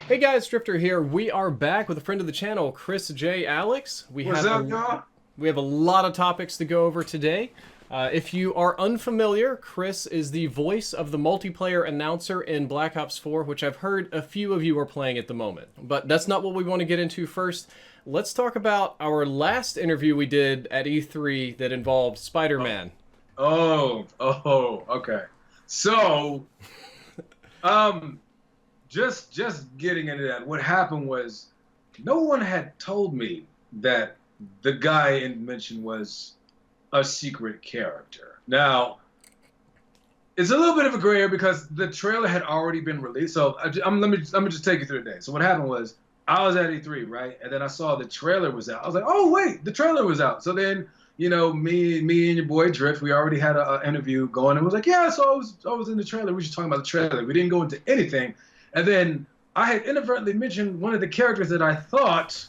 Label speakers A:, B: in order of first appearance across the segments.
A: Hey guys, Drifter here. We are back with a friend of the channel, Chris J. Alex.
B: What's up, y'all?
A: We have a lot of topics to go over today. If you are unfamiliar, Chris is the voice of the multiplayer announcer in Black Ops 4, which I've heard a few of you are playing at the moment. But that's not what we want to get into first. Let's talk about our last interview we did at E3 that involved Spider-Man.
B: Okay. So, um, just getting into that. What happened was, no one had told me that the guy in mention was a secret character. Now, it's a little bit of a gray area because the trailer had already been released. So let me just take you through the day. So what happened was I was at E3, right, and then I saw the trailer was out. I was like, oh wait, the trailer was out. So then me and your boy Drift, we already had an interview going, and was like, yeah, so I was in the trailer. We were just talking about the trailer. We didn't go into anything, and then I had inadvertently mentioned one of the characters that I thought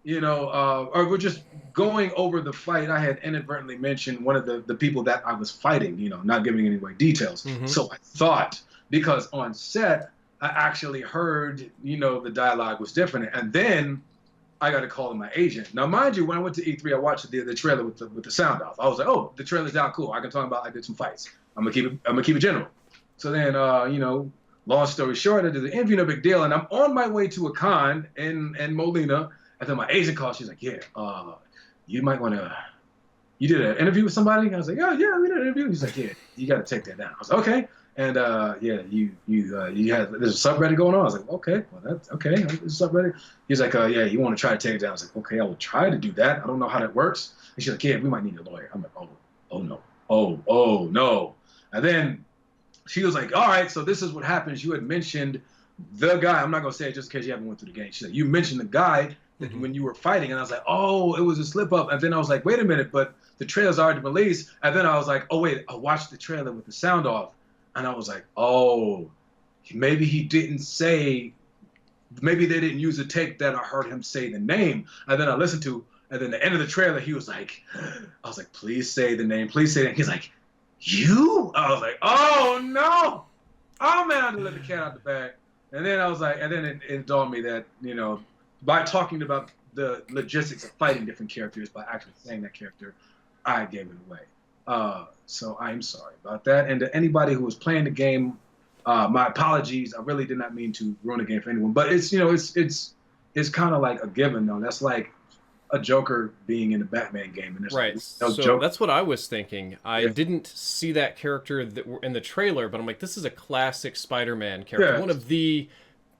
B: or we're just going over the fight. I had inadvertently mentioned one of the people that I was fighting, not giving any away details.
A: Mm-hmm.
B: So I thought, because on set, I actually heard, the dialogue was different. And then I got a call to my agent. Now, mind you, when I went to E3, I watched the trailer with the sound off. I was like, oh, the trailer's out, cool. I can talk about I did some fights. I'm gonna keep it general. So then, long story short, I did the interview, no big deal, and I'm on my way to a con in Molina. And then my agent called. She's like, "Yeah, you might want to. You did an interview with somebody?" I was like, "Oh yeah, we did an interview." He's like, "Yeah, you got to take that down." I was like, "Okay." And yeah, you had there's a subreddit going on. I was like, "Okay, well that's okay. There's a subreddit." He's like, "Yeah, you want to try to take it down?" I was like, "Okay, I will try to do that. I don't know how that works." And she's like, "Yeah, we might need a lawyer." I'm like, "Oh no, oh no." And then she was like, "All right, so this is what happens. You had mentioned the guy. I'm not gonna say it just in case you haven't went through the game." She's like, "You mentioned the guy." When you were fighting, and I was like, oh, it was a slip up. And then I was like, wait a minute, but the trailer's already released. And then I was like, oh wait, I watched the trailer with the sound off, and I was like, oh, maybe he didn't say, maybe they didn't use a take that I heard him say the name. And then I listened to, and then the end of the trailer, he was like, I was like, please say the name, please say that. He's like, you? I was like, oh no, oh man, I had to let the cat out the bag. And then I was like, and then it dawned me that by talking about the logistics of fighting different characters, by actually saying that character, I gave it away. So I'm sorry about that. And to anybody who was playing the game, my apologies. I really did not mean to ruin the game for anyone. But it's kind of like a given though. That's like a Joker being in the Batman game, and there's
A: Right.
B: no
A: So
B: Joker.
A: that's what I was thinking. I
B: Yeah.
A: didn't see that character in the trailer, but I'm like, this is a classic Spider-Man character.
B: Yeah.
A: One of the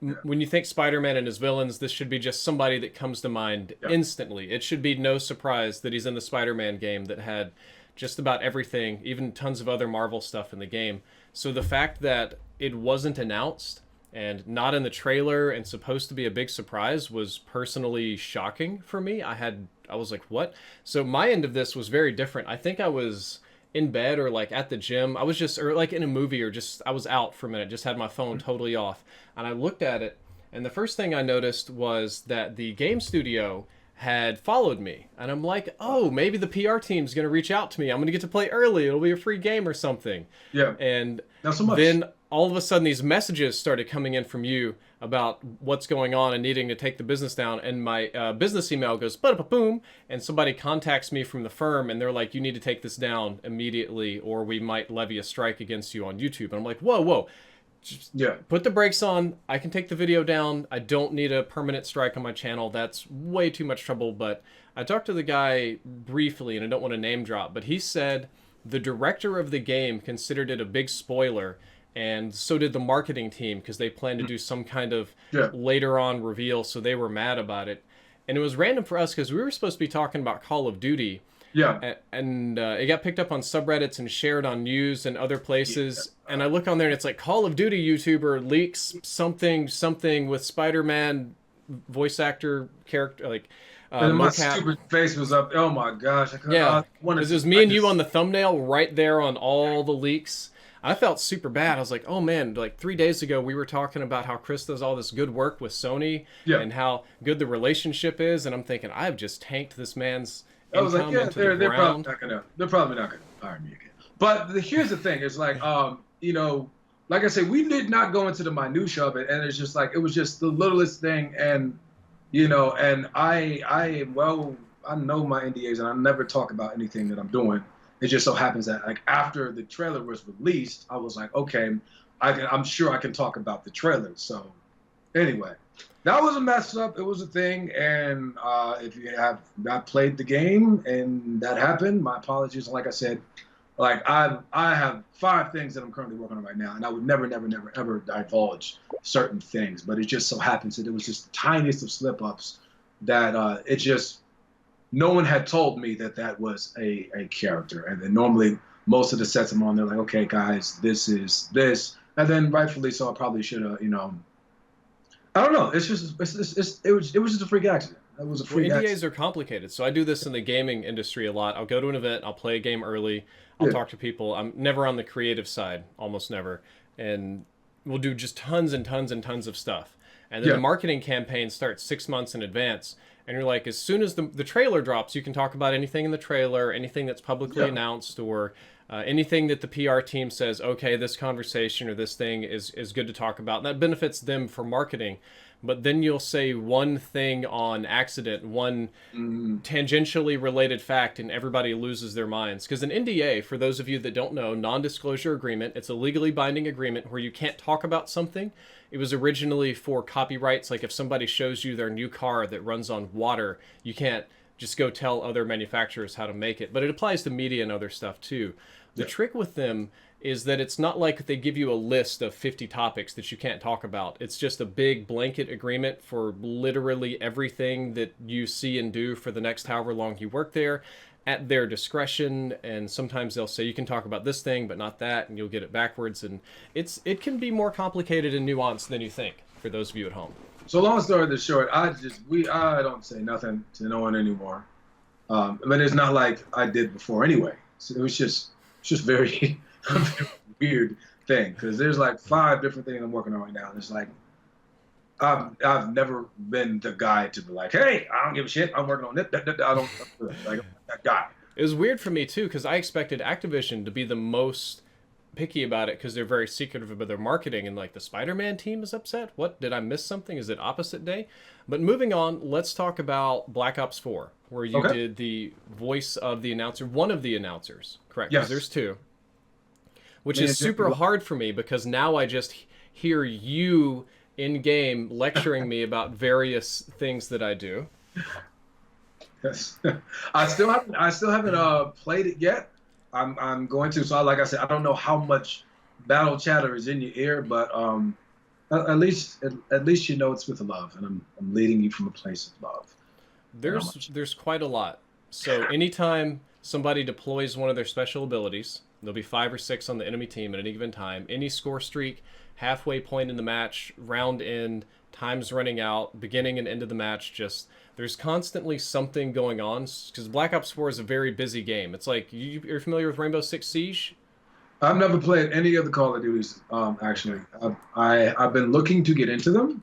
B: Yeah.
A: when you think Spider-Man and his villains, this should be just somebody that comes to mind
B: Yeah.
A: instantly. It should be no surprise that he's in the Spider-Man game that had just about everything, even tons of other Marvel stuff in the game. So the fact that it wasn't announced and not in the trailer and supposed to be a big surprise was personally shocking for me. I was like, what? So my end of this was very different. I think I was in bed or like at the gym. I was just, or like in a movie, or just, I was out for a minute, just had my phone totally off. And I looked at it, and the first thing I noticed was that the game studio had followed me. And I'm like, oh, maybe the PR team's going to reach out to me. I'm going to get to play early. It'll be a free game or something.
B: Yeah.
A: And
B: Not so much.
A: then all of a sudden these messages started coming in from you about what's going on and needing to take the business down, and my business email goes boom, and somebody contacts me from the firm, and they're like, you need to take this down immediately or we might levy a strike against you on YouTube. And I'm like, whoa, just
B: Yeah.
A: put the brakes on. I can take the video down. I don't need a permanent strike on my channel. That's way too much trouble. But I talked to the guy briefly, and I don't want to name drop, but he said the director of the game considered it a big spoiler, and so did the marketing team, because they planned to do some kind of
B: Yeah.
A: later on reveal, so they were mad about it. And it was random for us because we were supposed to be talking about Call of Duty,
B: Yeah.
A: and it got picked up on subreddits and shared on news and other places. And I look on there and it's like, Call of Duty YouTuber leaks something with Spider-Man voice actor character, like
B: And my
A: mocap.
B: stupid face was up. Oh my gosh! I couldn't.
A: Yeah,
B: wanted
A: because it was
B: to-
A: me
B: I
A: and you
B: just-
A: on the thumbnail right there on all the leaks. I felt super bad. I was like, oh man, like 3 days ago we were talking about how Chris does all this good work with Sony
B: Yeah.
A: and how good the relationship is, and I'm thinking, I've just tanked this man's
B: I was like,
A: income
B: yeah,
A: into
B: they're
A: the
B: probably
A: ground.
B: not gonna hire me again. But here's the thing: it's like, like I said, we did not go into the minutia of it, and it's just like it was just the littlest thing, and and I know my NDAs, and I never talk about anything that I'm doing. It just so happens that like after the trailer was released, I was like, okay, I'm sure I can talk about the trailer. So anyway, that was a mess up. It was a thing, and if you have not played the game and that happened, my apologies. Like I said, like I have 5 things that I'm currently working on right now, and I would never, never, never, ever divulge certain things. But it just so happens that it was just the tiniest of slip ups that it just no one had told me that that was a character. And then normally most of the sets I'm on, they're like, okay, guys, this is this, and then rightfully so, I probably should have, I don't know. It's just it was just a freak accident. It was a freak
A: NDAs
B: accident.
A: are complicated. So I do this in the gaming industry a lot. I'll go to an event, I'll play a game early, I'll talk to people. I'm never on the creative side, almost never. And we'll do just tons and tons and tons of stuff. And then the marketing campaign starts 6 months in advance. And you're like, as soon as the trailer drops, you can talk about anything in the trailer, anything that's publicly announced, or anything that the PR team says, okay, this conversation or this thing is good to talk about. And that benefits them for marketing. But then you'll say one thing on accident, one tangentially related fact, and everybody loses their minds. Because an NDA, for those of you that don't know, non-disclosure agreement, it's a legally binding agreement where you can't talk about something. It was originally for copyrights. Like if somebody shows you their new car that runs on water, you can't just go tell other manufacturers how to make it. But it applies to media and other stuff too. The trick with them is that it's not like they give you a list of 50 topics that you can't talk about. It's just a big blanket agreement for literally everything that you see and do for the next however long you work there at their discretion. And sometimes they'll say you can talk about this thing but not that, and you'll get it backwards. And it can be more complicated and nuanced than you think for those of you at home.
B: So long story short, I don't say nothing to no one anymore. But it's not like I did before anyway. So it was just very weird thing, because there's like 5 different things I'm working on right now, and it's like I've never been the guy to be like, hey, I don't give a shit, I'm working on it. I don't like that guy.
A: It was weird for me too, because I expected Activision to be the most picky about it because they're very secretive about their marketing, and like the Spider-Man team is upset. What, did I miss something? Is it opposite day? But moving on, let's talk about Black Ops 4, where you did the voice of the announcer, one of the announcers, correct?
B: Yes.
A: There's 2, which is super hard for me because now I just hear you in game lecturing me about various things that I do.
B: Yes. I still haven't played it yet. I'm going to. So like I said, I don't know how much battle chatter is in your ear, but at least you know it's with love, and I'm leading you from a place of love.
A: There's quite a lot. So anytime somebody deploys one of their special abilities, there'll be 5 or 6 on the enemy team at any given time. Any score streak, halfway point in the match, round end, time's running out, beginning and end of the match, just there's constantly something going on, because Black Ops 4 is a very busy game. It's like, you're familiar with Rainbow Six Siege?
B: I've never played any of the Call of Duties, actually. I've been looking to get into them,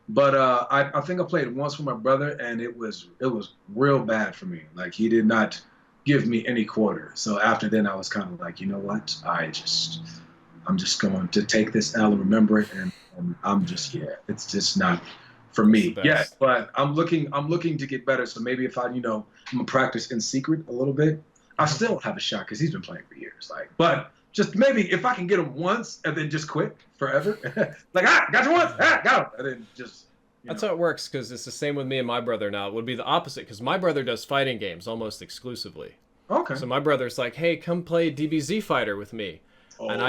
B: but I think I played once with my brother, and it was real bad for me. Like, he did not give me any quarter. So after then, I was kind of like, you know what? I'm just going to take this L and remember it, and it's just not for me. Yeah, but I'm looking to get better. So maybe if I'm gonna practice in secret a little bit, I still have a shot because he's been playing for years. Like, but just maybe if I can get him once and then just quit forever, like got you once, got him, and then just.
A: That's how it works, because it's the same with me and my brother now. It would be the opposite, because my brother does fighting games almost exclusively.
B: Okay.
A: So my brother's like, hey, come play DBZ Fighter with me. And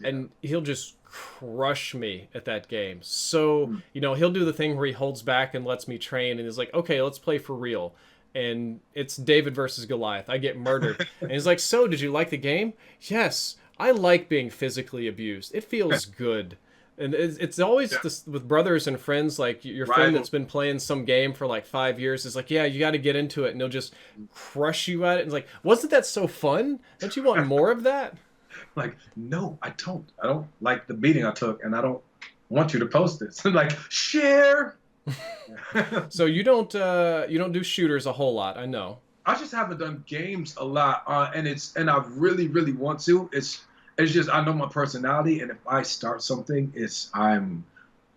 A: and he'll just crush me at that game. So, he'll do the thing where he holds back and lets me train, and he's like, okay, let's play for real. And it's David versus Goliath. I get murdered. And he's like, so, did you like the game? Yes, I like being physically abused. It feels good. And it's always this, with brothers and friends, like your friend that's been playing some game for like 5 years is like, yeah, you got to get into it, and they'll just crush you at it. And it's like, wasn't that so fun? Don't you want more of that?
B: Like, no, I don't. I don't like the beating I took, and I don't want you to post this. Like, share.
A: So you don't do shooters a whole lot, I know.
B: I just haven't done games a lot, and I really, really want to. it's just I know my personality, and if I start something,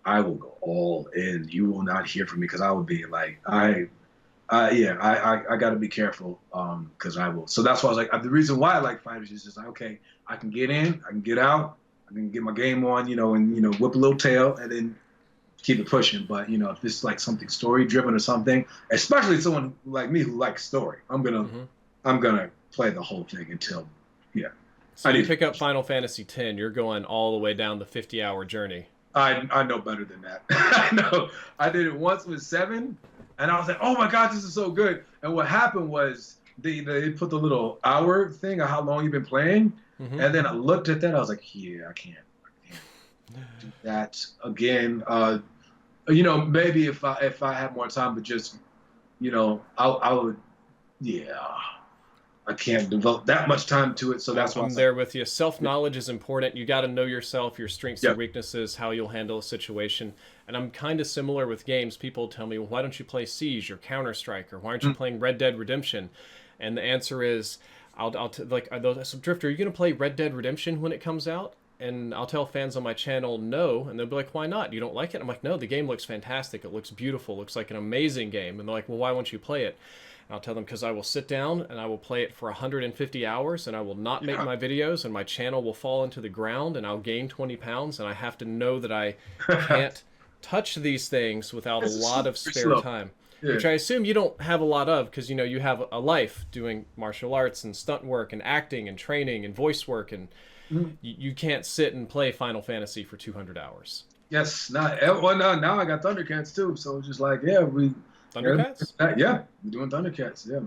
B: I will go all in. You will not hear from me because I will be like yeah, I got to be careful because I will. So that's why I was like, the reason why I like fighters is just like, okay, I can get in, I can get out, I can get my game on, and whip a little tail and then keep it pushing. But if it's like something story driven or something, especially someone like me who likes story, I'm gonna play the whole thing until yeah.
A: So you pick up Final Fantasy X, you're going all the way down the 50-hour journey.
B: I know better than that. I know. I did it once with 7. And I was like, oh my God, this is so good. And what happened was they put the little hour thing of how long you've been playing. And then I looked at that. I was like, yeah, I can't do that again. Maybe if I had more time, but just, I would, yeah. I can't devote that much time to it, so that's why
A: I'm there with you. Self-knowledge is important. You got to know yourself, your strengths and weaknesses, how you'll handle a situation. And I'm kind of similar with games. People tell me, well, why don't you play Siege or Counter-Strike, or why aren't you playing Red Dead Redemption? And the answer is, Drifter, are you going to play Red Dead Redemption when it comes out? And I'll tell fans on my channel no, and they'll be like, why not? You don't like it? I'm like, no, the game looks fantastic. It looks beautiful. It looks like an amazing game. And they're like, well, why won't you play it? I'll tell them because I will sit down and I will play it for 150 hours and I will not make my videos and my channel will fall into the ground and I'll gain 20 pounds and I have to know that I can't touch these things without a lot of spare time. Yeah. Which I assume you don't have a lot of because, you have a life doing martial arts and stunt work and acting and training and voice work and you can't sit and play Final Fantasy for 200 hours.
B: Yes. Now I got Thundercats too. So it's just like, yeah,
A: Thundercats?
B: Yeah, we're doing Thundercats. Yeah.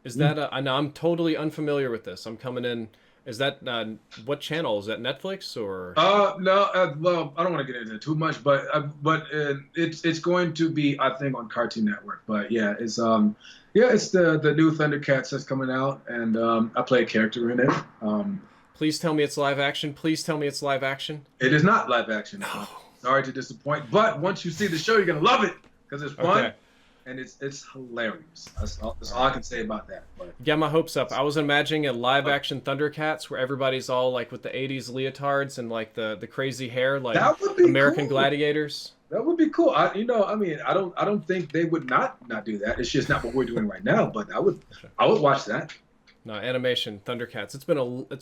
A: Is that? I know I'm totally unfamiliar with this. I'm coming in. Is that what channel? Is that Netflix or?
B: No. Well, I don't want to get into it too much, but it's going to be, I think, on Cartoon Network. But yeah, it's the new Thundercats that's coming out, and I play a character in it.
A: Please tell me it's live action. Please tell me it's live action.
B: It is not live action. No. Sorry to disappoint, but once you see the show, you're gonna love it because it's fun. Okay. And it's hilarious. That's all I can say about that. But.
A: Get my hopes up. I was imagining a live-action Thundercats where everybody's all like with the '80s leotards and like the crazy hair, like American Gladiators.
B: That would be cool. I don't think they would not do that. It's just not what we're doing right now. But I would watch that.
A: No, animation, Thundercats. It's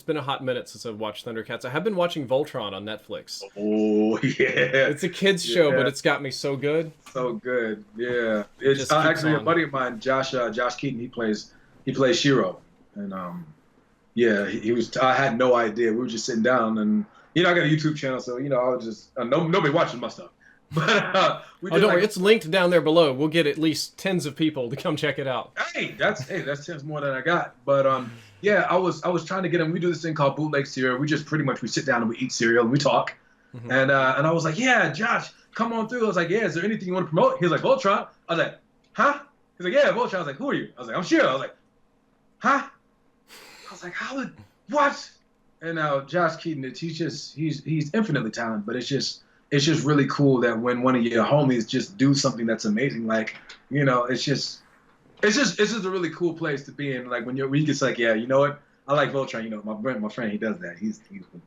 A: been a hot minute since I've watched Thundercats. I have been watching Voltron on Netflix.
B: Oh yeah,
A: it's a kids show, but it's got me so good.
B: So good, yeah. It's actually a buddy of mine, Josh Keaton. He plays Shiro, and he was. I had no idea. We were just sitting down, and I got a YouTube channel, so I was just nobody watching my stuff. But
A: don't worry, it's linked down there below. We'll get at least tens of people to come check it out.
B: Hey, that's 10 more than I got. But I was trying to get them. We do this thing called bootleg cereal. We just pretty much we sit down and we eat cereal and we talk. And I was like, yeah, Josh, come on through. I was like, yeah, is there anything you want to promote? He was like, Voltron. I was like, huh? He's like, yeah, Voltron. I was like, who are you? I was like, I'm Shiro. I was like, huh? I was like, what? And now Josh Keaton, he's infinitely talented, but it's just really cool that when one of your homies just do something that's amazing, like, it's just a really cool place to be in. Like when you get like, yeah, you know what? I like Voltron. My friend, he does that. He's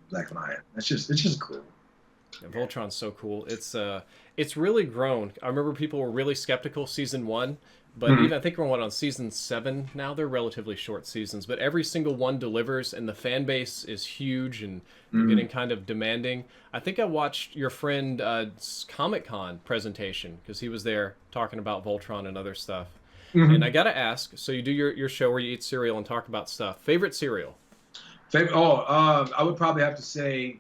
B: Black and I. It's just cool.
A: Yeah, Voltron's so cool. It's really grown. I remember people were really skeptical season 1, but even I think we're on season 7 now. They're relatively short seasons, but every single one delivers, and the fan base is huge and getting kind of demanding. I think I watched your friend Comic-Con presentation because he was there talking about Voltron and other stuff. And I gotta ask, so you do your show where you eat cereal and talk about stuff. Favorite cereal?
B: I would probably have to say,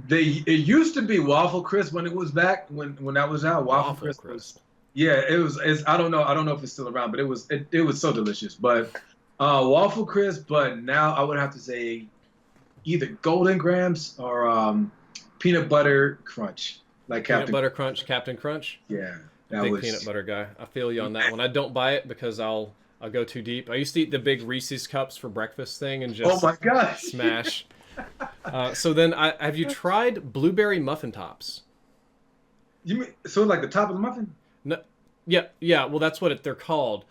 B: it used to be Waffle Crisp when it was back when that was out. Waffle Crisp was, yeah, it was. I don't know if it's still around, but it was so delicious. But Waffle Crisp. But now I would have to say either Golden Grams or Peanut Butter Crunch, like
A: Peanut Butter Crunch, Captain Crunch.
B: Yeah,
A: big peanut butter guy. I feel you on that one. I don't buy it because I'll go too deep. I used to eat the big Reese's cups for breakfast thing and just
B: my gosh,
A: smash. So then, have you tried blueberry muffin tops?
B: You mean so like the top of the muffin?
A: No, Yeah. Well, that's what they're called.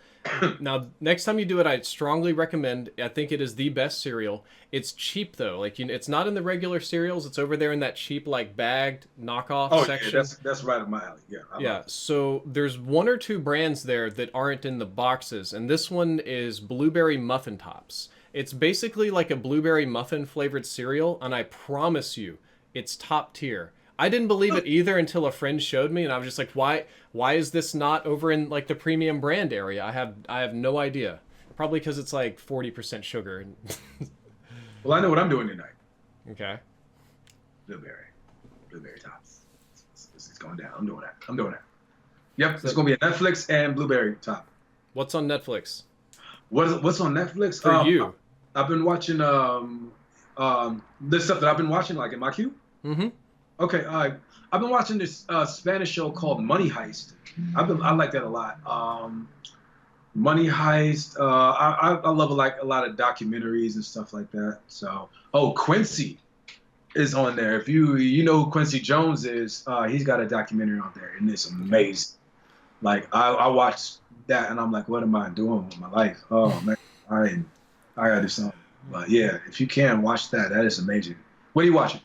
A: Now, next time you do it, I'd strongly recommend. I think it is the best cereal. It's cheap though. Like it's not in the regular cereals. It's over there in that cheap like bagged knockoff
B: Oh yeah,
A: section.
B: that's right up my alley. Yeah, I
A: Yeah.
B: love it.
A: So there's one or two brands there that aren't in the boxes, and this one is blueberry muffin tops. It's basically like a blueberry muffin flavored cereal, and I promise you, it's top tier. I didn't believe it either until a friend showed me, and I was just like, why is this not over in like the premium brand area? I have no idea. Probably because it's like 40% sugar.
B: Well, I know what I'm doing tonight.
A: Okay.
B: Blueberry tops. It's going down. I'm doing that. Yep,
A: So,
B: it's gonna be a Netflix and blueberry top.
A: what's on Netflix
B: What's on Netflix?
A: for you?
B: I've been watching this stuff that I've been watching like in my queue.
A: Mm-hmm.
B: Okay, I've been watching this Spanish show called Money Heist. I like that a lot. Money Heist. I love like a lot of documentaries and stuff like that. So, Quincy is on there. If you know who Quincy Jones is, he's got a documentary on there, and it's amazing. Like I watched that, and I'm like, what am I doing with my life? Oh man, I gotta do something. But yeah, if you can watch that, that is amazing. What are you watching?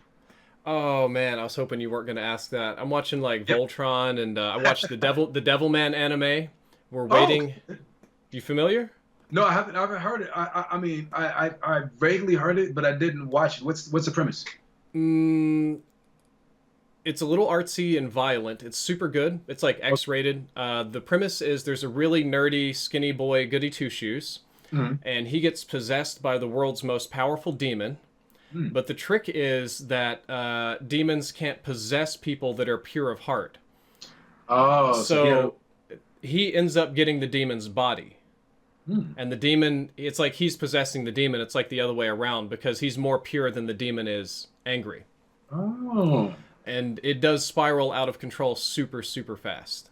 A: Oh man, I was hoping you weren't gonna ask that. I'm watching like
B: Yep.
A: Voltron, and I watched the Devilman anime. We're
B: Oh,
A: waiting. You familiar?
B: no, I haven't heard it. I mean, I vaguely heard it, but I didn't watch it. What's the premise?
A: It's a little artsy and violent. It's super good. It's like X-rated. The premise is there's a really nerdy, skinny boy, goody two-shoes, and he gets possessed by the world's most powerful demon. But the trick is that demons can't possess people that are pure of heart.
B: Oh,
A: So he ends up getting the demon's body. And the demon, it's like he's possessing the demon. It's like the other way around because he's more pure than the demon is angry.
B: oh,
A: And it does spiral out of control super, super fast.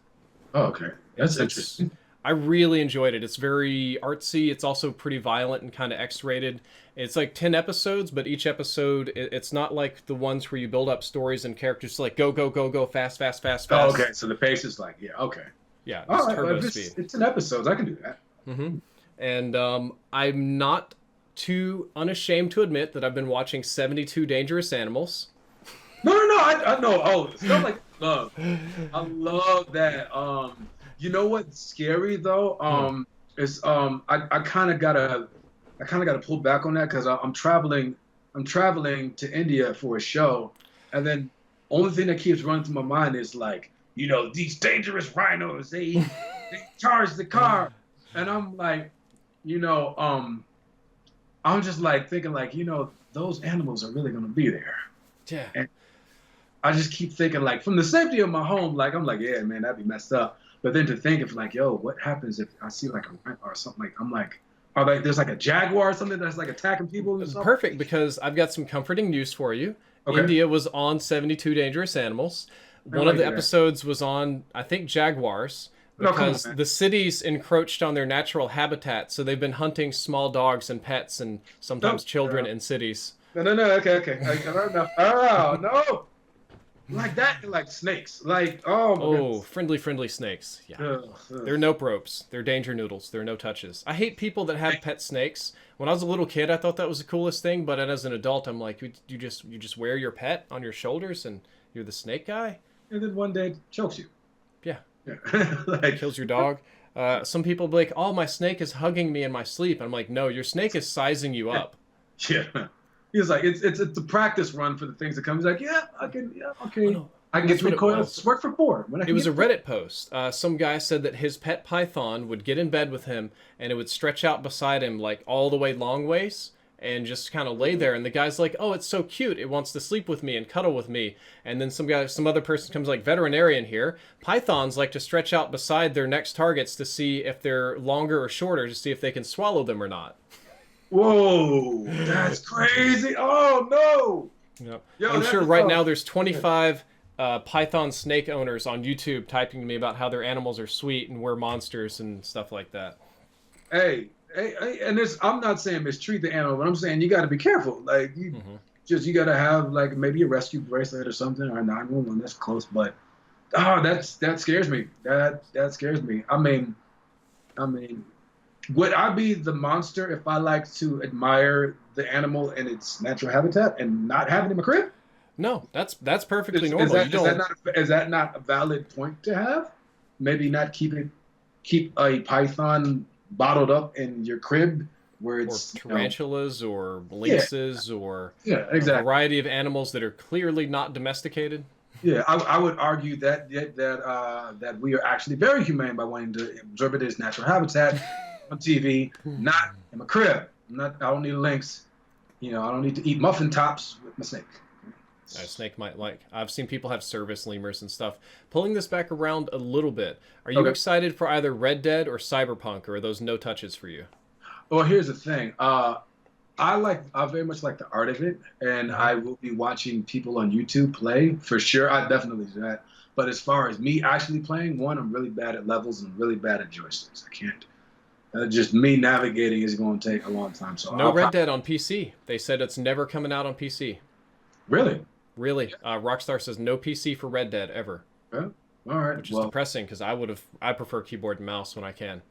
B: okay, that's
A: It's
B: interesting.
A: I really enjoyed it. It's very artsy. It's also pretty violent and kind of X-rated. It's like 10 episodes, but each episode, it's not like the ones where you build up stories and characters like go, go, go, go, fast, fast, fast,
B: Oh,
A: fast.
B: okay, so the pace is like, yeah, okay.
A: Yeah,
B: All
A: it's
B: right,
A: turbo
B: well,
A: speed.
B: it's in episodes. I can do that.
A: And I'm not too unashamed to admit that I've been watching 72 Dangerous Animals.
B: No, I know. Oh, stuff like love. I love that. You know what's scary though? Is I kind of gotta pull back on that because I'm traveling to India for a show, and then only thing that keeps running through my mind is like, these dangerous rhinos. They charge the car, and I'm like, I'm just like thinking like, those animals are really gonna be there.
A: Yeah.
B: And I just keep thinking like from the safety of my home, like I'm like, yeah, man, that'd be messed up. But then to think of like, yo, what happens if I see like a rhino or something like I'm like, or like there's like a jaguar or something that's like attacking people and
A: It's
B: stuff.
A: perfect because I've got some comforting news for you.
B: Okay.
A: India was on 72 Dangerous Animals. One
B: like
A: of the
B: that.
A: episodes was on, I think, jaguars
B: No, come on,
A: because
B: man.
A: the cities encroached on their natural habitat. So they've been hunting small dogs and pets and sometimes children in cities.
B: No, okay. Oh no. Like that, like snakes. Like, oh my
A: Oh,
B: goodness.
A: friendly snakes. Yeah.
B: Ugh.
A: They're nope ropes. They're danger noodles. They're no touches. I hate people that have pet snakes. When I was a little kid, I thought that was the coolest thing, but as an adult, I'm like, you just wear your pet on your shoulders and you're the snake guy?
B: And then one day it chokes you.
A: Yeah.
B: Like,
A: Kills your dog. Some people be like, oh, my snake is hugging me in my sleep. I'm like, no, your snake is sizing you up.
B: yeah. He was like, it's a practice run for the things that come. He's like, yeah, I can, yeah, okay.
A: no.
B: I can get
A: That's what
B: 3
A: it
B: coils.
A: was.
B: Work for 4. When I
A: It
B: can
A: was a
B: get
A: Reddit post. Some guy said that his pet python would get in bed with him and it would stretch out beside him like all the way long ways and just kind of lay there. And the guy's like, oh, it's so cute. It wants to sleep with me and cuddle with me. And then some other person comes like, veterinarian here. Pythons like to stretch out beside their next targets to see if they're longer or shorter to see if they can swallow them or not.
B: Whoa, that's crazy. Oh, no.
A: Yep.
B: Yo,
A: I'm
B: that
A: sure
B: is
A: right
B: tough.
A: now there's 25 python snake owners on YouTube typing to me about how their animals are sweet and we're monsters and stuff like that.
B: Hey, and I'm not saying mistreat the animal, but I'm saying you got to be careful. Like, you got to have, like, maybe a rescue bracelet or something or a 911 that's close, but Oh, that scares me. That scares me. I mean, would I be the monster if I like to admire the animal in its natural habitat and not have it in my crib?
A: No, that's perfectly
B: Is
A: normal. You
B: that
A: don't.
B: not a valid point to have? Maybe not keep a python bottled up in your crib where
A: Or
B: it's
A: tarantulas or
B: yeah,
A: lynxes or
B: yeah,
A: a
B: exactly.
A: variety of animals that are clearly not domesticated.
B: Yeah, I would argue that we are actually very humane by wanting to observe it in its natural habitat on TV, not in my crib. I don't need links. I don't need to eat muffin tops with my snake.
A: A snake might like. I've seen people have service lemurs and stuff. Pulling this back around a little bit, are you
B: Okay.
A: excited for either Red Dead or Cyberpunk, or are those no touches for you?
B: Well, here's the thing. I very much like the art of it, and
A: Hmm.
B: I will be watching people on YouTube play for sure. I definitely do that. But as far as me actually playing, one, I'm really bad at levels and really bad at joysticks. I can't. Just me navigating is going to take a long time. So
A: No
B: I'll
A: Red
B: probably
A: Dead on PC. They said it's never coming out on PC.
B: really.
A: Really, Rockstar says no PC for Red Dead ever,
B: Yeah. All right.
A: which is
B: Well.
A: depressing because I prefer keyboard and mouse when I can.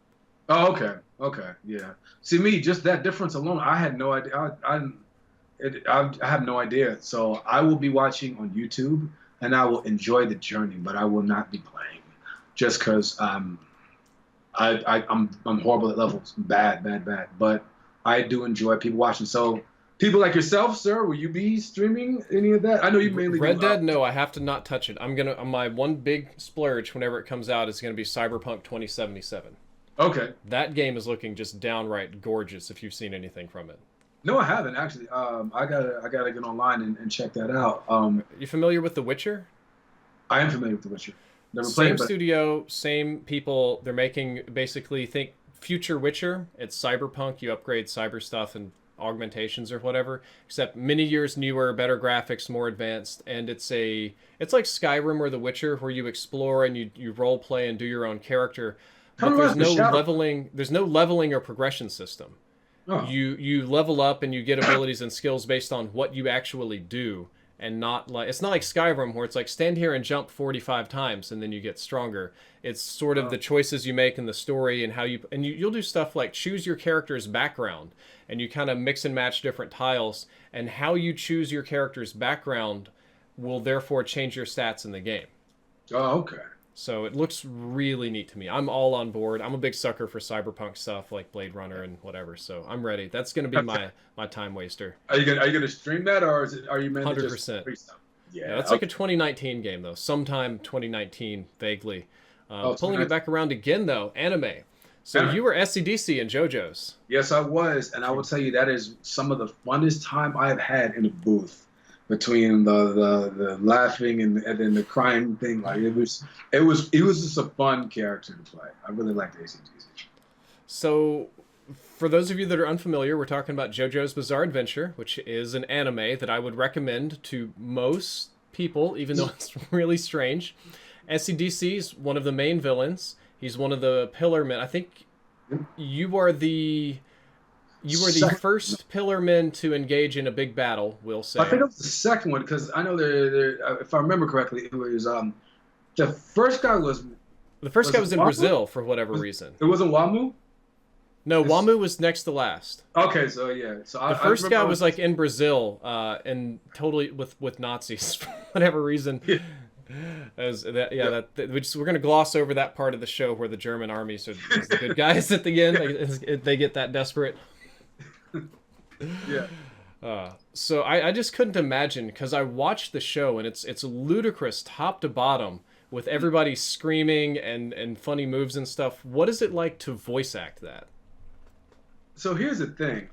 B: Oh, okay. Okay. Yeah. See, me, just that difference alone, I had no idea. I have no idea. So I will be watching on YouTube, and I will enjoy the journey, but I will not be playing, just because I'm horrible at levels, bad, bad, bad. But I do enjoy people watching. So people like yourself, sir, will you be streaming any of that? I know you mainly do.
A: Red Dead, no, I have to not touch it. I'm gonna my one big splurge whenever it comes out is gonna be Cyberpunk 2077.
B: Okay.
A: That game is looking just downright gorgeous. If you've seen anything from it,
B: No, I haven't actually. I gotta get online and check that out.
A: you familiar with The Witcher?
B: I am familiar with The Witcher. Never played
A: Same
B: it, but
A: studio, same people. They're making basically think future Witcher. It's cyberpunk. You upgrade cyber stuff and augmentations or whatever, except many years newer, better graphics, more advanced, and it's like Skyrim or The Witcher where you explore and you role play and do your own character,
B: kind
A: but
B: of reminds me of Shadow.
A: there's no leveling or progression system.
B: Oh,
A: You level up and you get abilities and skills based on what you actually do, and not like it's not like Skyrim where it's like stand here and jump 45 times and then you get stronger. It's sort of
B: oh,
A: the choices you make in the story and how you'll do stuff like choose your character's background, and you kind of mix and match different tiles, and how you choose your character's background will therefore change your stats in the game.
B: oh, okay.
A: So it looks really neat to me. I'm all on board. I'm a big sucker for cyberpunk stuff like Blade Runner and whatever. So I'm ready. That's going to be my time waster.
B: Are you gonna stream that, or are you mainly just
A: 100%.
B: free stuff?
A: Yeah,
B: Yeah.
A: that's like a 2019 game though. Sometime 2019 vaguely.
B: Oh,
A: Pulling it back around again though, anime. So
B: anime.
A: you were SCDC in JoJo's.
B: Yes, I was, and I will tell you that is some of the funnest time I have had in a booth. Between the laughing and then the crying thing, like it was just a fun character to play. I really liked ACDC.
A: So for those of you that are unfamiliar, we're talking about JoJo's Bizarre Adventure, which is an anime that I would recommend to most people, even though it's really strange. SCDC is one of the main villains. He's one of the pillar men. I think you are the
B: Second,
A: first pillar men to engage in a big battle, we'll
B: I think
A: say.
B: it was the second one because I know if I remember correctly, it was the first guy
A: The first
B: was
A: guy
B: it
A: was in
B: Wamu?
A: Brazil for whatever reason.
B: It wasn't Wamu.
A: No,
B: It's-
A: Wamu was next to last.
B: Okay, so yeah, so
A: The
B: I
A: first
B: remember
A: guy
B: I
A: was like in Brazil, and totally with Nazis for whatever reason.
B: yeah,
A: As that, yeah,
B: yeah,
A: we're gonna gloss over that part of the show where the German armies are the good guys at the end. They get that desperate.
B: yeah.
A: So I just couldn't imagine because I watched the show and it's ludicrous top to bottom with everybody screaming and funny moves and stuff. What is it like to voice act that?
B: So here's the thing.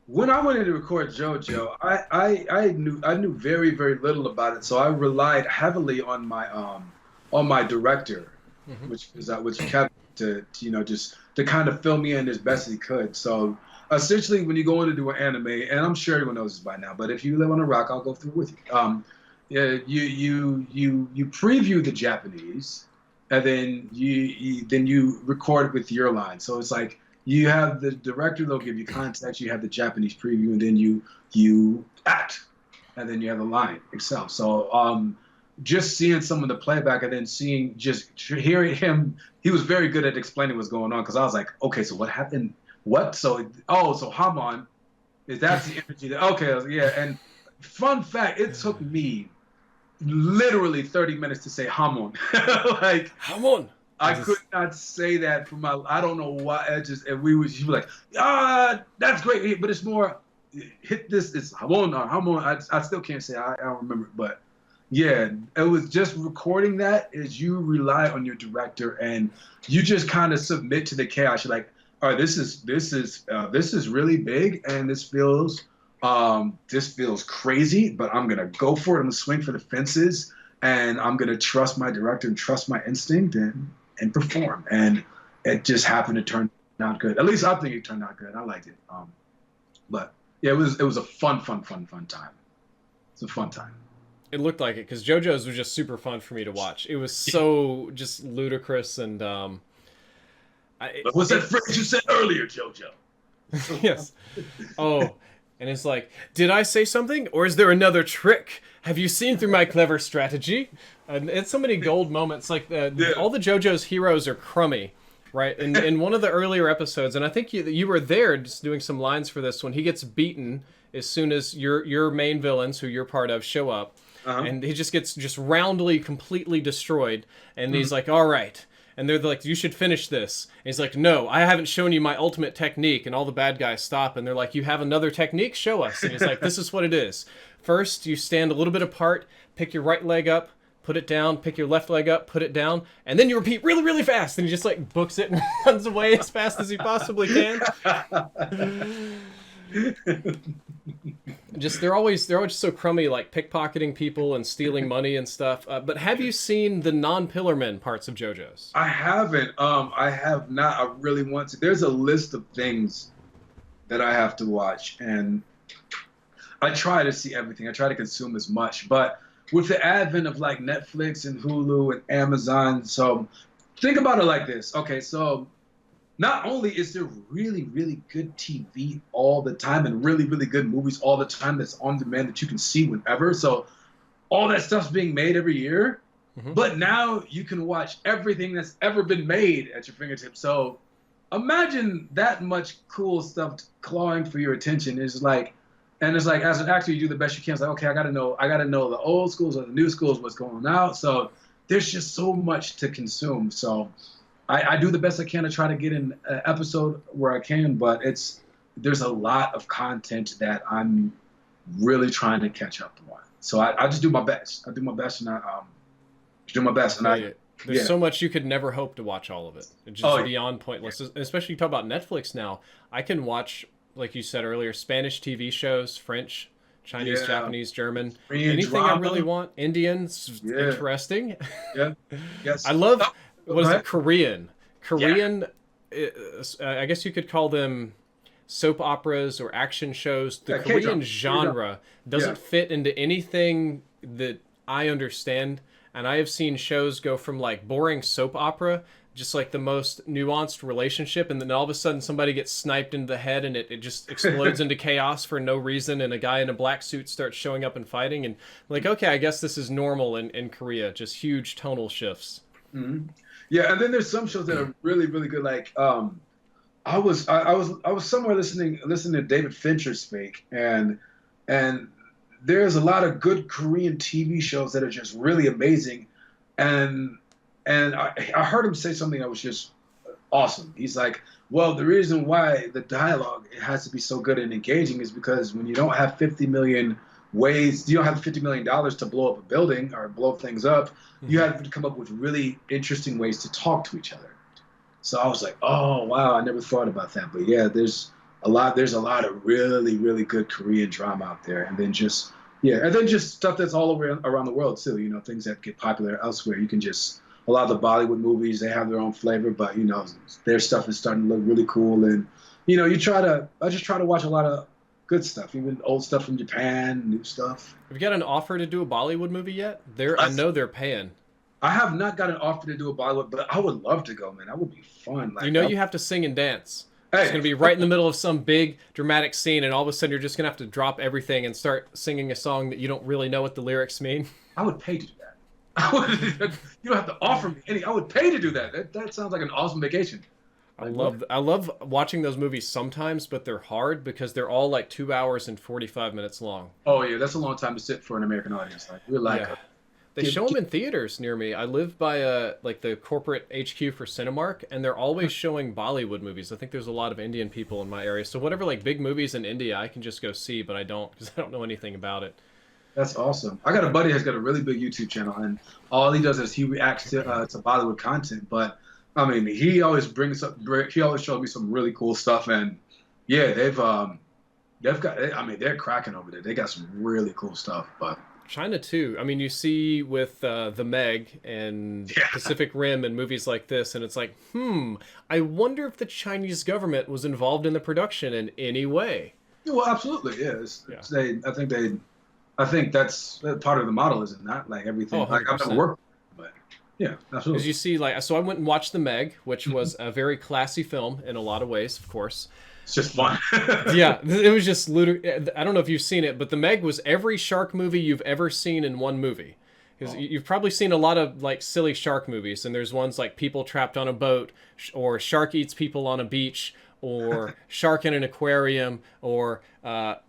B: When I went in to record JoJo, I knew very very little about it, so I relied heavily on my director,
A: Hmm.
B: which kept just to kind of fill me in as best he could. So essentially, when you go in to do an anime, and I'm sure everyone knows this by now, but if you live on a rock, I'll go through with you. Yeah, you preview the Japanese, and then you record with your line. So it's like you have the director; they'll give you context. You have the Japanese preview, and then you act, and then you have the line itself. So just seeing some of the playback and then hearing him, he was very good at explaining what's going on. Because I was like, okay, so what happened? What? So Hamon, is that's the energy that? Okay, yeah. And fun fact, it took me literally 30 minutes to say Hamon. Like
A: Hamon.
B: I could not say that for I don't know why. She was like, that's great, but it's more hit this. It's Hamon or Hamon. I still can't say. I don't remember it, but yeah, it was just recording that is you rely on your director and you just kind of submit to the chaos. You're like, all right, this is really big and this feels crazy, but I'm gonna go for it. I'm gonna swing for the fences and I'm gonna trust my director and trust my instinct and perform. And it just happened to turn out good. At least I think it turned out good. I liked it. But yeah, it was a fun time. It's a fun time.
A: It looked like it because JoJo's was just super fun for me to watch. It was so just ludicrous and
B: what's that phrase you said earlier, JoJo?
A: Yes. Oh, and it's like, did I say something or is there another trick? Have you seen through my clever strategy? And it's so many gold moments. Like all the JoJo's heroes are crummy, right? And in one of the earlier episodes, and I think you were there just doing some lines for this when he gets beaten as soon as your main villains who you're part of show up. And he just gets roundly, completely destroyed. And he's like, all right. And they're like, you should finish this. And he's like, no, I haven't shown you my ultimate technique. And all the bad guys stop. And they're like, you have another technique? Show us. And he's like, this is what it is. First, you stand a little bit apart, pick your right leg up, put it down, pick your left leg up, put it down. And then you repeat really, really fast. And he just like books it and runs away as fast as he possibly can. They're always so crummy, like pickpocketing people and stealing money and stuff. But have you seen the non-Pillarmen parts of JoJo's?
B: I haven't. I have not. I really want to. There's a list of things that I have to watch, and I try to see everything. I try to consume as much, but with the advent of like Netflix and Hulu and Amazon, so think about it like this. Okay, so not only is there really, really good TV all the time and really, really good movies all the time that's on demand that you can see whenever. So all that stuff's being made every year. But now you can watch everything that's ever been made at your fingertips. So imagine that much cool stuff clawing for your attention. It's like, as an actor, you do the best you can. It's like, okay, I gotta know the old schools or the new schools, what's going on. So there's just so much to consume. So I do the best I can to try to get in an episode where I can, but there's a lot of content that I'm really trying to catch up on. So I just do my best. I do my best, and I do my best. And
A: there's so much you could never hope to watch all of it. It's just beyond pointless. Especially you talk about Netflix now. I can watch, like you said earlier, Spanish TV shows, French, Chinese, Japanese, German,
B: Korean
A: anything
B: drama.
A: I really want. Indians, interesting.
B: Yeah. Yes.
A: I love. What is it? Korean. I guess you could call them soap operas or action shows. The Korean genre doesn't fit into anything that I understand. And I have seen shows go from like boring soap opera, just like the most nuanced relationship, and then all of a sudden somebody gets sniped in the head and it just explodes into chaos for no reason, and a guy in a black suit starts showing up and fighting, and like, okay, I guess this is normal in Korea, just huge tonal shifts.
B: Mm-hmm. Yeah, and then there's some shows that are really, really good. Like I was somewhere listening to David Fincher speak, and there's a lot of good Korean TV shows that are just really amazing, and I heard him say something that was just awesome. He's like, well, the reason why the dialogue has to be so good and engaging is because when you don't have 50 million ways, you don't have $50 million to blow up a building or blow things up, you have to come up with really interesting ways to talk to each other. So I was like, oh wow, I never thought about that. But yeah, there's a lot of really, really good Korean drama out there, and then just stuff that's all over around the world too. You know, things that get popular elsewhere. You can just, a lot of the Bollywood movies, they have their own flavor, but you know, their stuff is starting to look really cool. And you know, I just try to watch a lot of good stuff, even old stuff from Japan, new stuff.
A: Have you got an offer to do a Bollywood movie yet? I know they're paying.
B: I have not got an offer to do a Bollywood, but I would love to go, man. That would be fun. Like,
A: you have to sing and dance. It's going to be right in the middle of some big dramatic scene, and all of a sudden you're just going to have to drop everything and start singing a song that you don't really know what the lyrics mean.
B: I would pay to do that. You don't have to offer me any. I would pay to do that. That sounds like an awesome vacation. Like, what?
A: I love watching those movies sometimes, but they're hard because they're all like 2 hours and 45 minutes long.
B: Oh yeah, that's a long time to sit for an American audience. Like we're like,
A: Yeah. They show them in theaters near me. I live by like the corporate HQ for Cinemark, and they're always showing Bollywood movies. I think there's a lot of Indian people in my area, so whatever like big movies in India, I can just go see, but I don't because I don't know anything about it.
B: that's awesome. I got a buddy that's got a really big YouTube channel, and all he does is he reacts to Bollywood content. But I mean, he always brings up, he always shows me some really cool stuff, and yeah, they've got. I mean, they're cracking over there. They got some really cool stuff. But
A: China too. I mean, you see with the Meg and
B: yeah,
A: Pacific Rim and movies like this, and it's like, I wonder if the Chinese government was involved in the production in any way.
B: well, absolutely, yeah.
A: Yeah.
B: I think that's part of the model, is it not? Like everything.
A: Oh,
B: Like I've never
A: 100%.
B: worked, but yeah,
A: Because
B: absolutely.
A: you see, like, so I went and watched The Meg, which was a very classy film in a lot of ways, of course.
B: It's just fun.
A: Yeah, it was just ludicrous. I don't know if you've seen it, but The Meg was every shark movie you've ever seen in one movie. Because
B: Oh,
A: you've probably seen a lot of like silly shark movies, and there's ones like People Trapped on a Boat, or Shark Eats People on a Beach, or Shark in an Aquarium, or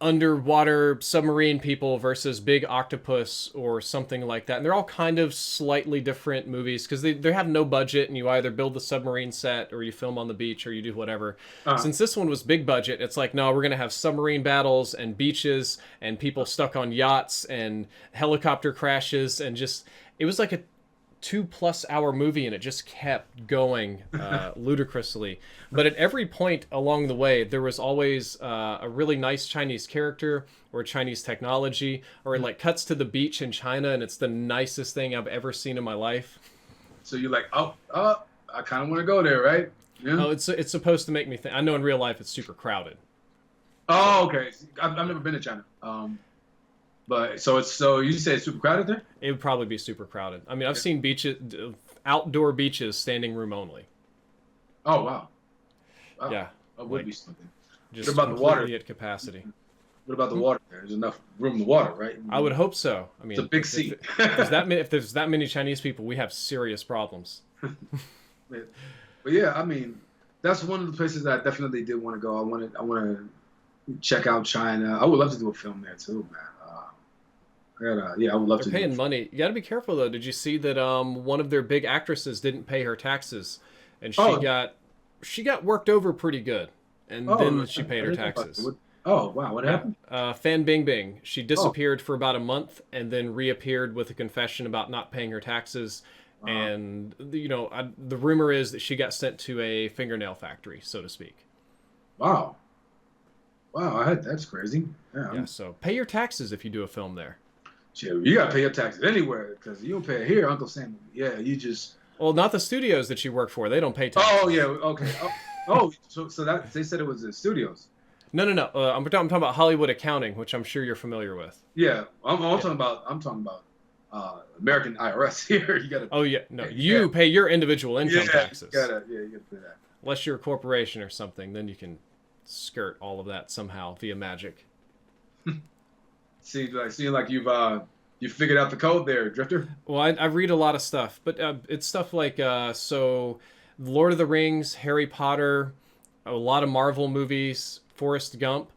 A: Underwater Submarine People versus Big Octopus, or something like that. And they're all kind of slightly different movies because they have no budget, and you either build the submarine set, or you film on the beach, or you do whatever.
B: uh,
A: Since this one was big budget, it's like, no, we're going to have submarine battles and beaches and people stuck on yachts and helicopter crashes, and just, it was like a 2+ hour movie, and it just kept going ludicrously. But at every point along the way, there was always a really nice Chinese character or Chinese technology, or it like cuts to the beach in China, and it's the nicest thing I've ever seen in my life.
B: so you're like, I kind of want to go there, right? Yeah.
A: Oh, it's supposed to make me think. I know in real life it's super crowded.
B: Oh, okay. I've never been to China. But so you say it's super crowded there?
A: It would probably be super crowded. I mean, I've
B: Yeah.
A: seen beaches, outdoor beaches, standing room only.
B: Oh wow. Wow.
A: Yeah,
B: That would
A: like
B: be something.
A: just
B: What about the water?
A: completely at capacity.
B: What about the water there? There's enough room in the water, right?
A: I would hope so. I mean,
B: It's a big
A: if,
B: sea.
A: if there's that many Chinese people, we have serious problems.
B: But yeah, I mean, that's one of the places that I definitely did want to go. I want to check out China. I would love to do a film there too, man. Yeah, I would love
A: They're
B: to do
A: paying
B: it.
A: money. You got to be careful though. Did you see that one of their big actresses didn't pay her taxes, and
B: Oh,
A: she got worked over pretty good, and then she
B: I
A: paid her
B: didn't know about
A: taxes.
B: that. Oh, wow, what
A: Yeah.
B: happened?
A: Fan Bingbing. She
B: Oh,
A: disappeared for about a month and then reappeared with a confession about not paying her taxes.
B: wow,
A: And, the rumor is that she got sent to a fingernail factory, so to speak.
B: wow, wow. That's crazy. Yeah,
A: Yeah, so pay your taxes if you do a film there.
B: shit, you gotta pay your taxes anywhere because you don't pay it here, Uncle Sam. Yeah, you just.
A: Well, not the studios that you work for. They don't pay
B: Oh
A: taxes.
B: yeah, okay. So that they said it was the studios.
A: No, no, no. I'm talking about Hollywood accounting, which I'm sure you're familiar with.
B: Yeah, I'm
A: Yeah.
B: talking about American IRS here. You gotta.
A: Oh, yeah. No,
B: Yeah,
A: you pay your individual income taxes.
B: you gotta pay that.
A: Unless you're a corporation or something, then you can skirt all of that somehow via magic.
B: Seems like you figured out the code there, Drifter.
A: Well, I read a lot of stuff, but it's stuff like Lord of the Rings, Harry Potter, a lot of Marvel movies, Forrest Gump.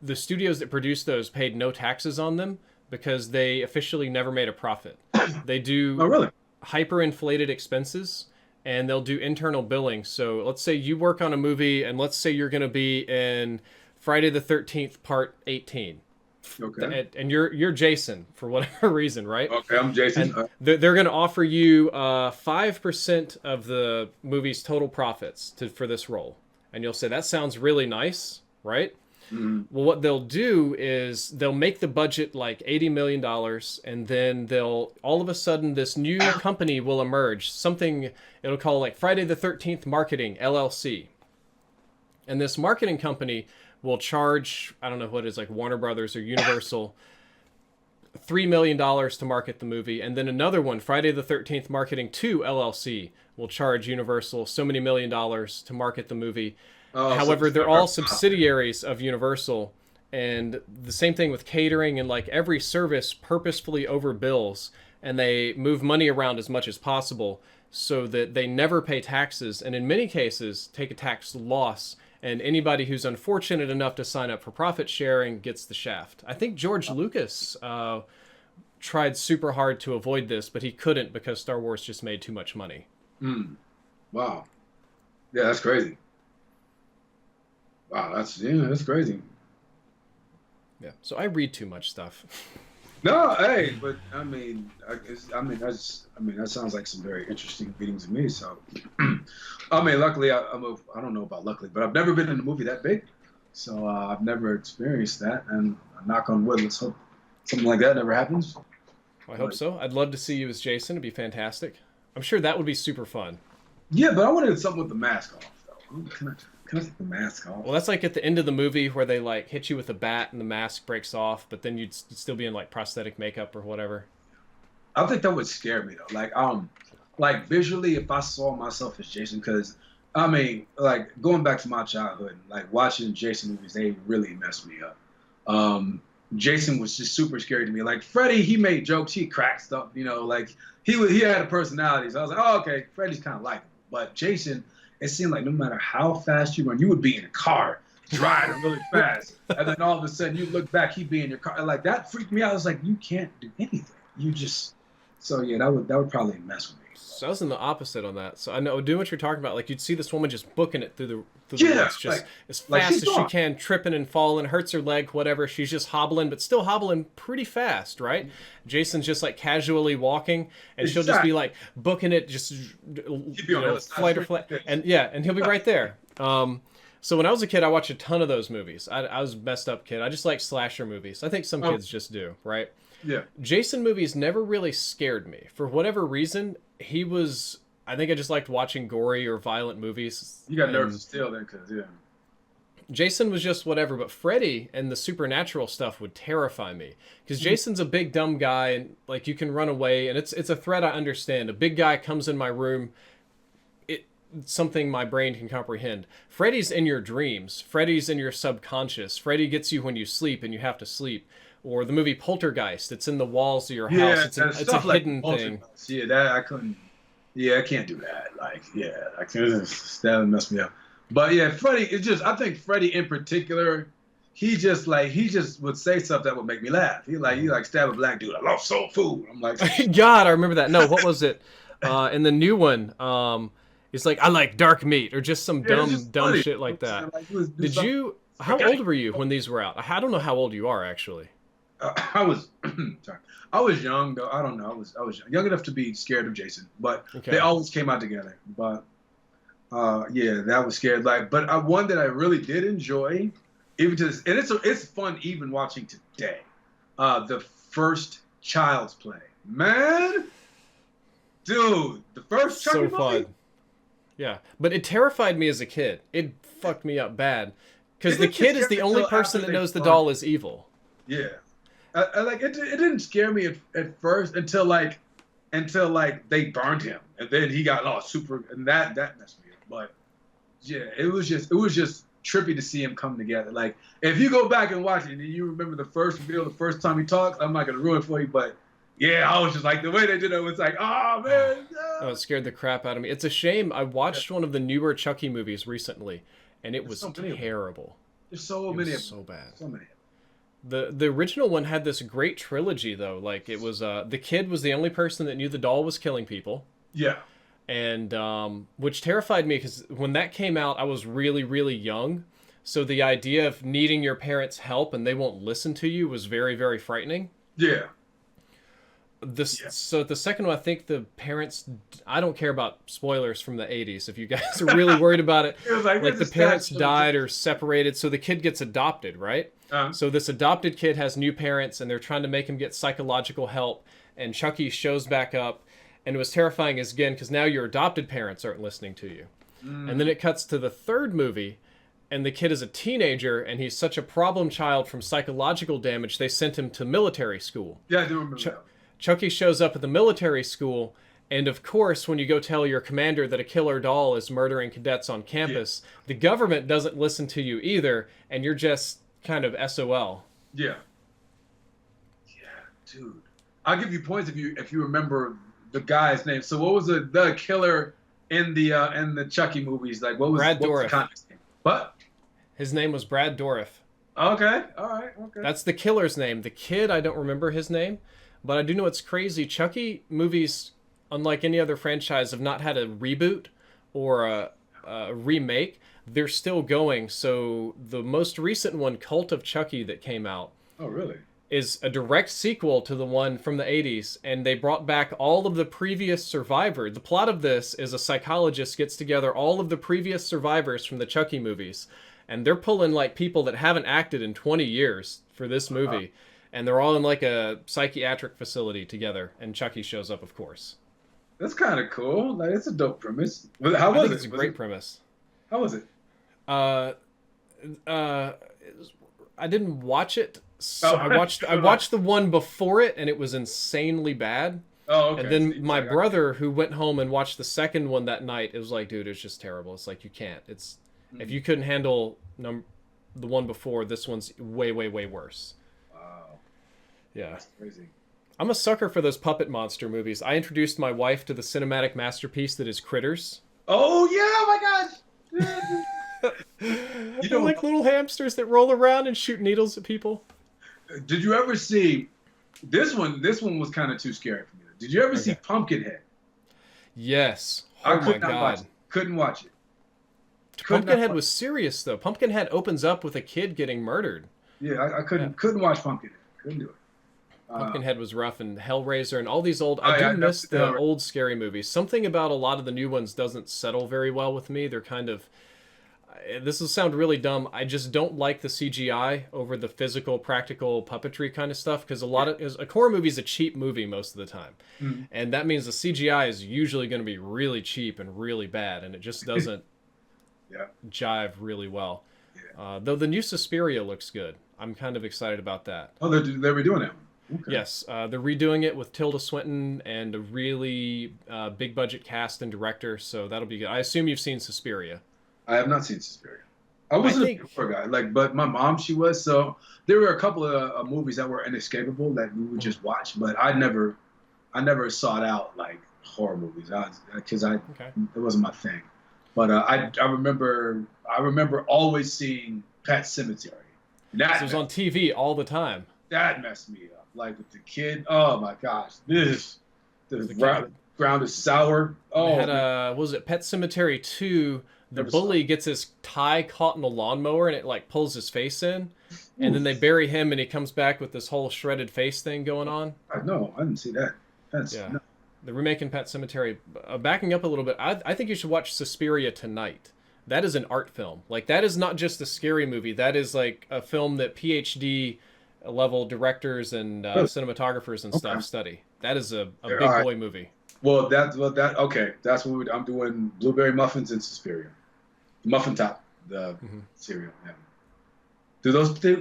A: The studios that produced those paid no taxes on them because they officially never made a profit. They
B: Oh
A: do
B: really?
A: hyperinflated expenses, and they'll do internal billing. So let's say you work on a movie, and let's say you're going to be in Friday the 13th Part 18.
B: Okay.
A: And you're Jason for whatever reason, right?
B: Okay, I'm Jason.
A: And they're going to offer you 5% of the movie's total profits for this role, and you'll say that sounds really nice, right?
B: Mhm.
A: Well, what they'll do is they'll make the budget like $80 million, and then they'll all of a sudden this new company will emerge, something it'll call like Friday the 13th Marketing LLC, and this marketing company will charge, I don't know what it is, like Warner Brothers or Universal, $3 million to market the movie, and then another one, Friday the 13th Marketing 2 LLC, will charge Universal so many $1 million to market the movie.
B: Oh,
A: However, they're all
B: so-
A: subsidiaries of Universal, and the same thing with catering, and like every service purposefully overbills, and they move money around as much as possible so that they never pay taxes, and in many cases take a tax loss. And anybody who's unfortunate enough to sign up for profit sharing gets the shaft. I think George Lucas tried super hard to avoid this, but he couldn't because Star Wars just made too much money.
B: Wow. Yeah, that's crazy. Wow, that's crazy.
A: Yeah. So I read too much stuff.
B: No, hey, but I mean, that sounds like some very interesting readings to me. So, I mean, luckily, I don't know about luckily, but I've never been in a movie that big, so I've never experienced that. And knock on wood, let's hope something like that never happens.
A: Well, I hope so. I'd love to see you as Jason. It'd be fantastic. I'm sure that would be super fun.
B: Yeah, but I wanted something with the mask off, though. Can I take the mask off?
A: Well, that's like at the end of the movie where they like hit you with a bat and the mask breaks off, but then you'd still be in like prosthetic makeup or whatever.
B: I think that would scare me though. Like visually, if I saw myself as Jason, because I mean, like going back to my childhood, like watching Jason movies, they really messed me up. Jason was just super scary to me. Like Freddy, he made jokes, he cracked stuff, like he had a personality. So I was like, oh, okay, Freddy's kind of likable, but Jason. It seemed like no matter how fast you run, you would be in a car driving really fast, and then all of a sudden you look back, he'd be in your car. Like that freaked me out. I was like, you can't do anything. You just so yeah, that would probably mess with me.
A: So I was in the opposite on that. So I know doing what you're talking about. Like you'd see this woman just booking it through the woods, just
B: like,
A: as fast as she can, tripping and falling, hurts her leg, whatever. She's just hobbling, but still hobbling pretty fast, right? Jason's just like casually walking, and she'll just be like booking it, just flight or flight, and and he'll be right there. So when I was a kid, I watched a ton of those movies. I was a messed up kid. I just like slasher movies. I think some kids just do, right?
B: Yeah.
A: Jason movies never really scared me. For whatever reason, I think I just liked watching gory or violent movies.
B: You got nerves of steel then, because,
A: Jason was just whatever, but Freddy and the supernatural stuff would terrify me. Because Jason's a big, dumb guy, and, like, you can run away, and it's a threat I understand. A big guy comes in my room, it's something my brain can comprehend. Freddy's in your dreams. Freddy's in your subconscious. Freddy gets you when you sleep, and you have to sleep. Or the movie Poltergeist, it's in the walls of your house. It's a hidden thing.
B: Yeah, that I couldn't. Yeah, I can't do that. Like, I couldn't. That would mess me up. But yeah, Freddy. I think Freddy in particular, he just would say stuff that would make me laugh. He stab a black dude. I love soul food. I'm like,
A: God, I remember that. No, what was it? In the new one, it's like I like dark meat or just some dumb shit like that. Did you? How old were you when these were out? I don't know how old you are actually.
B: I was sorry. I was young though. I don't know. I was young enough to be scared of Jason, but they always came out together. But that was scared. Like, but one that I really did enjoy, even to this, and it's fun even watching today. The first Child's Play, man, dude, the first Chucky movie?
A: Fun. Yeah, but it terrified me as a kid. It fucked me up bad because the kid is the only person that knows the doll is evil.
B: Yeah. It didn't scare me at first until they burned him, and then he got super, and that messed me up. But yeah, it was just trippy to see him come together. Like if you go back and watch it and you remember the first reveal, the first time he talks, I'm not gonna ruin it for you, but yeah, I was just like the way they did it was like, oh man.
A: Oh, it scared the crap out of me. It's a shame. I watched one of the newer Chucky movies recently, and it was terrible.
B: There's so many of them.
A: So bad.
B: So many.
A: The original one had this great trilogy though. Like it was the kid was the only person that knew the doll was killing people.
B: Yeah.
A: And which terrified me because when that came out, I was really, really young. So the idea of needing your parents' help and they won't listen to you was very, very frightening.
B: Yeah.
A: So the second one, I think the parents, I don't care about spoilers from the 80s if you guys are really worried about it. Like the parents died or separated, so the kid gets adopted, right? So this adopted kid has new parents and they're trying to make him get psychological help, and Chucky shows back up, and it was terrifying again because now your adopted parents aren't listening to you. And then it cuts to the third movie, and the kid is a teenager and he's such a problem child from psychological damage they sent him to military school.
B: Yeah, I do remember that.
A: Chucky shows up at the military school, and of course, when you go tell your commander that a killer doll is murdering cadets on campus, the government doesn't listen to you either, and you're just kind of SOL.
B: Yeah. Yeah, dude. I'll give you points if you remember the guy's name. So what was the killer in the Chucky movies? Like
A: Brad
B: what was the
A: Dourif.
B: context name? What?
A: His name was Brad Dourif.
B: Okay. All right. Okay.
A: That's the killer's name. The kid, I don't remember his name, but I do know it's crazy. Chucky movies, unlike any other franchise, have not had a reboot or a remake. They're still going. So the most recent one, Cult of Chucky, that came out,
B: Oh, really?
A: is a direct sequel to the one from the 80s, and they brought back all of the previous survivors. The plot of this is a psychologist gets together all of the previous survivors from the Chucky movies, and they're pulling like people that haven't acted in 20 years for this movie, and they're all in like a psychiatric facility together, and Chucky shows up, of course.
B: That's kind of cool. Like, it's a dope premise. How
A: I
B: was
A: think
B: it?
A: it's a great premise.
B: How was it?
A: Uh, I didn't watch it. So
B: Oh,
A: I watched the one before it, and it was insanely bad.
B: Oh, okay.
A: And then
B: So
A: my brother, who went home and watched the second one that night, it was like, dude, it's just terrible. It's like, you can't. It's if you couldn't handle the one before, this one's way, way, way worse.
B: Wow.
A: Yeah.
B: That's crazy.
A: I'm a sucker for those puppet monster movies. I introduced my wife to the cinematic masterpiece that is Critters.
B: Oh yeah! Oh my gosh!
A: They're like little hamsters that roll around and shoot needles at people.
B: Did you ever see this one? This one was kind of too scary for me. Did you ever see Pumpkinhead?
A: Yes.
B: I
A: Oh my
B: could not
A: god.
B: watch it. Couldn't watch it.
A: Pumpkinhead was serious though. Pumpkinhead opens up with a kid getting murdered.
B: Yeah, I couldn't watch Pumpkinhead. Couldn't do it.
A: Pumpkinhead was rough, and Hellraiser and all these old.
B: Oh,
A: I
B: yeah,
A: do miss the
B: Hellraiser.
A: old scary movies. Something about a lot of the new ones doesn't settle very well with me. They're kind of. This will sound really dumb. I just don't like the CGI over the physical, practical puppetry kind of stuff, because a horror movie is a cheap movie most of the time, and that means the CGI is usually going to be really cheap and really bad, and it just doesn't
B: Yeah.
A: jive really well.
B: Yeah.
A: Though the new Suspiria looks good. I'm kind of excited about that.
B: Oh, they were doing that one. Okay.
A: Yes, they're redoing it with Tilda Swinton and a really big budget cast and director, so that'll be good. I assume you've seen Suspiria.
B: I have not seen Suspiria. I wasn't a horror guy, but my mom, she was. So there were a couple of movies that were inescapable that we would just watch, but I never sought out like horror movies because it wasn't my thing. But I remember always seeing Pet Cemetery.
A: It was on TV all the time.
B: That messed me up. Like with the kid. Oh my gosh, the ground is sour. Oh,
A: what was it Pet Cemetery 2? The bully gets his tie caught in the lawnmower and it like pulls his face in, and then they bury him and he comes back with this whole shredded face thing going on.
B: I didn't see that.
A: No. The remake in Pet Cemetery. Backing up a little bit, I think you should watch Suspiria tonight. That is an art film. Like, that is not just a scary movie. That is like a film that PhD level directors and cinematographers and stuff study. That is a big boy movie.
B: Well, that's what I'm doing. Blueberry muffins and Suspiria. Muffin top, the cereal. Yeah. Do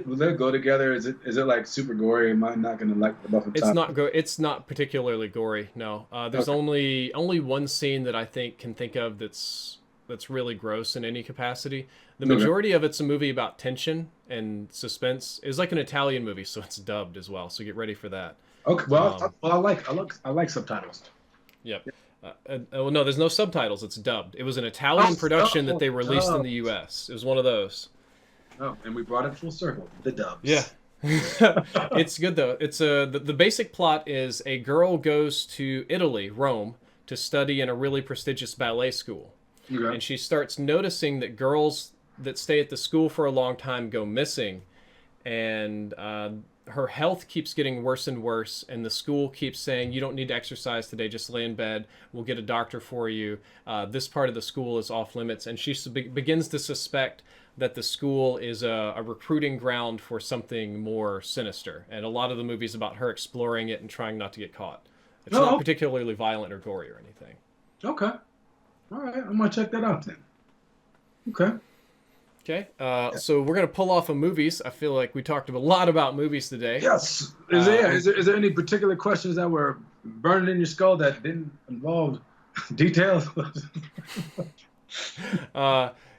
B: will they go together? Is it like super gory? Am I not gonna like the muffin top?
A: It's not particularly gory. No. There's only one scene that I can think of that's really gross in any capacity. The majority of it's a movie about tension and suspense. It's like an Italian movie, so it's dubbed as well. So get ready for that.
B: Okay. Well, I like subtitles.
A: Yep. Well, no, there's no subtitles. It's dubbed. It was an Italian production that they released in the U.S. It was one of those.
B: Oh, and we brought it full circle. The dubs.
A: Yeah. It's good though. It's the basic plot is a girl goes to Italy, Rome, to study in a really prestigious ballet school. Okay. And she starts noticing that girls that stay at the school for a long time go missing, and her health keeps getting worse and worse, and the school keeps saying, you don't need to exercise today, just lay in bed, we'll get a doctor for you. This part of the school is off limits, and she begins to suspect that the school is a recruiting ground for something more sinister, and a lot of the movie's about her exploring it and trying not to get caught. It's not particularly violent or gory or anything.
B: Okay. All right, I'm going to check that out then. Okay.
A: So we're going to pull off of movies. I feel like we talked a lot about movies today.
B: Yes. Is there any particular questions that were burning in your skull that didn't involve details?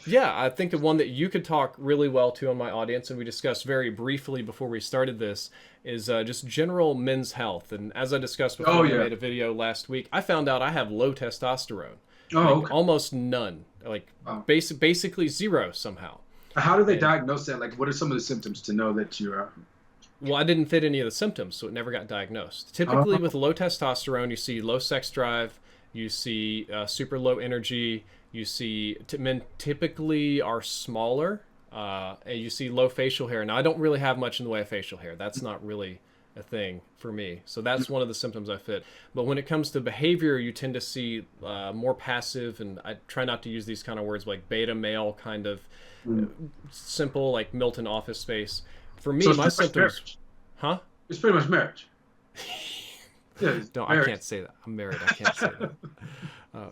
A: Yeah, I think of one that you could talk really well to on my audience, and we discussed very briefly before we started this, is just general men's health. And as I discussed before,
B: Oh
A: when I
B: yeah.
A: made a video last week, I found out I have low testosterone,
B: Oh,
A: like
B: okay.
A: almost none, like
B: Wow.
A: basically zero somehow.
B: How do they
A: And
B: diagnose that? Like, what are some of the symptoms to know that you're?
A: well, I didn't fit any of the symptoms, so it never got diagnosed. Typically, with
B: Oh,
A: low testosterone, you see low sex drive, you see super low energy, you see men typically are smaller, and you see low facial hair. Now, I don't really have much in the way of facial hair. That's not really a thing for me. So that's one of the symptoms I fit. But when it comes to behavior, you tend to see more passive, and I try not to use these kind of words like beta male, kind of uh,
B: mm.
A: simple, like Milton Office Space. For
B: So
A: me,
B: it's
A: my
B: pretty much
A: symptoms,
B: marriage.
A: huh?
B: It's pretty much marriage. Yeah, it's
A: No, I
B: marriage.
A: can't say that. I'm married. I can't say that.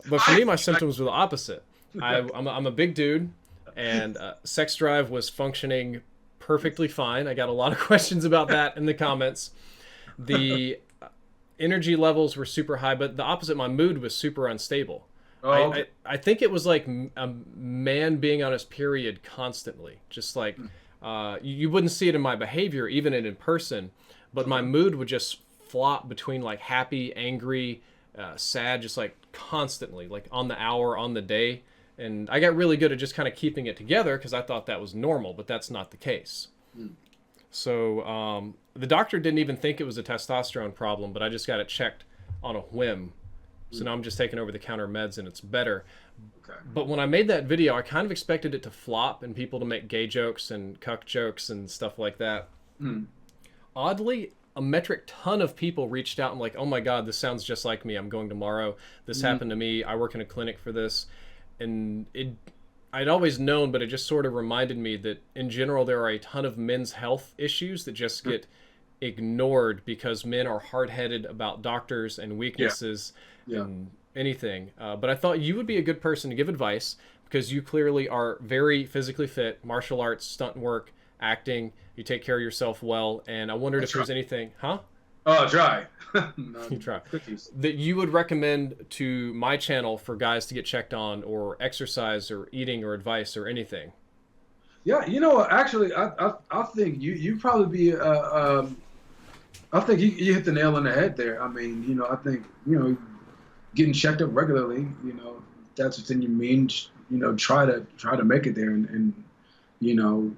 A: But for me, my symptoms were the opposite. I'm a big dude, and sex drive was functioning perfectly fine. I got a lot of questions about that in the comments. The energy levels were super high, but the opposite, my mood was super unstable.
B: Oh, okay.
A: I think it was like a man being on his period constantly. Just like you wouldn't see it in my behavior, even in person, but my
B: Okay.
A: mood would just flop between like happy, angry, sad, just like constantly, like on the hour, on the day. And I got really good at just kind of keeping it together because I thought that was normal, but that's not the case.
B: Mm.
A: So the doctor didn't even think it was a testosterone problem, but I just got it checked on a whim. So
B: Mm.
A: now I'm just taking over the counter meds and it's better.
B: Okay.
A: But when I made that video, I kind of expected it to flop and people to make gay jokes and cuck jokes and stuff like that.
B: Mm.
A: Oddly, a metric ton of people reached out and like, oh my God, this sounds just like me. I'm going tomorrow. This
B: Mm.
A: happened to me. I work in a clinic for this. And I'd always known, but it just sort of reminded me that in general, there are a ton of men's health issues that just get ignored because men are hard-headed about doctors and
B: Yeah.
A: weaknesses
B: Yeah.
A: and anything. But I thought you would be a good person to give advice because you clearly are very physically fit, martial arts, stunt work, acting. You take care of yourself well. And I wondered if
B: That's right.
A: there's anything, huh?
B: Oh, dry.
A: You try.
B: Cookies.
A: That you would recommend to my channel for guys to get checked on or exercise or eating or advice or anything.
B: Yeah, you know what? Actually, I think you probably be I think you hit the nail on the head there. I mean, I think getting checked up regularly. That's what's in your means. Try to make it there and you know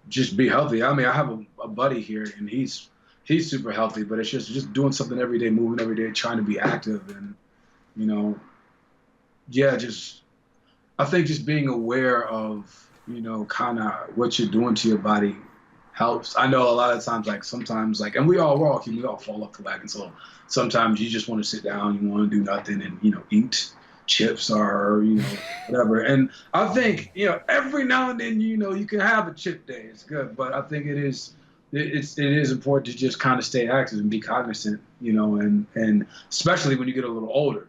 B: just be healthy. I mean, I have a buddy here and he's super healthy, but it's just doing something every day, moving every day, trying to be active and you know yeah, just I think just being aware of, kind of what you're doing to your body helps. I know a lot of times, like sometimes, like, and we're all human, we all fall off the wagon. So sometimes you just want to sit down, you want to do nothing, and eat chips or whatever. And I think every now and then, you can have a chip day. It's good, but I think it is important to just kind of stay active and be cognizant, and especially when you get a little older,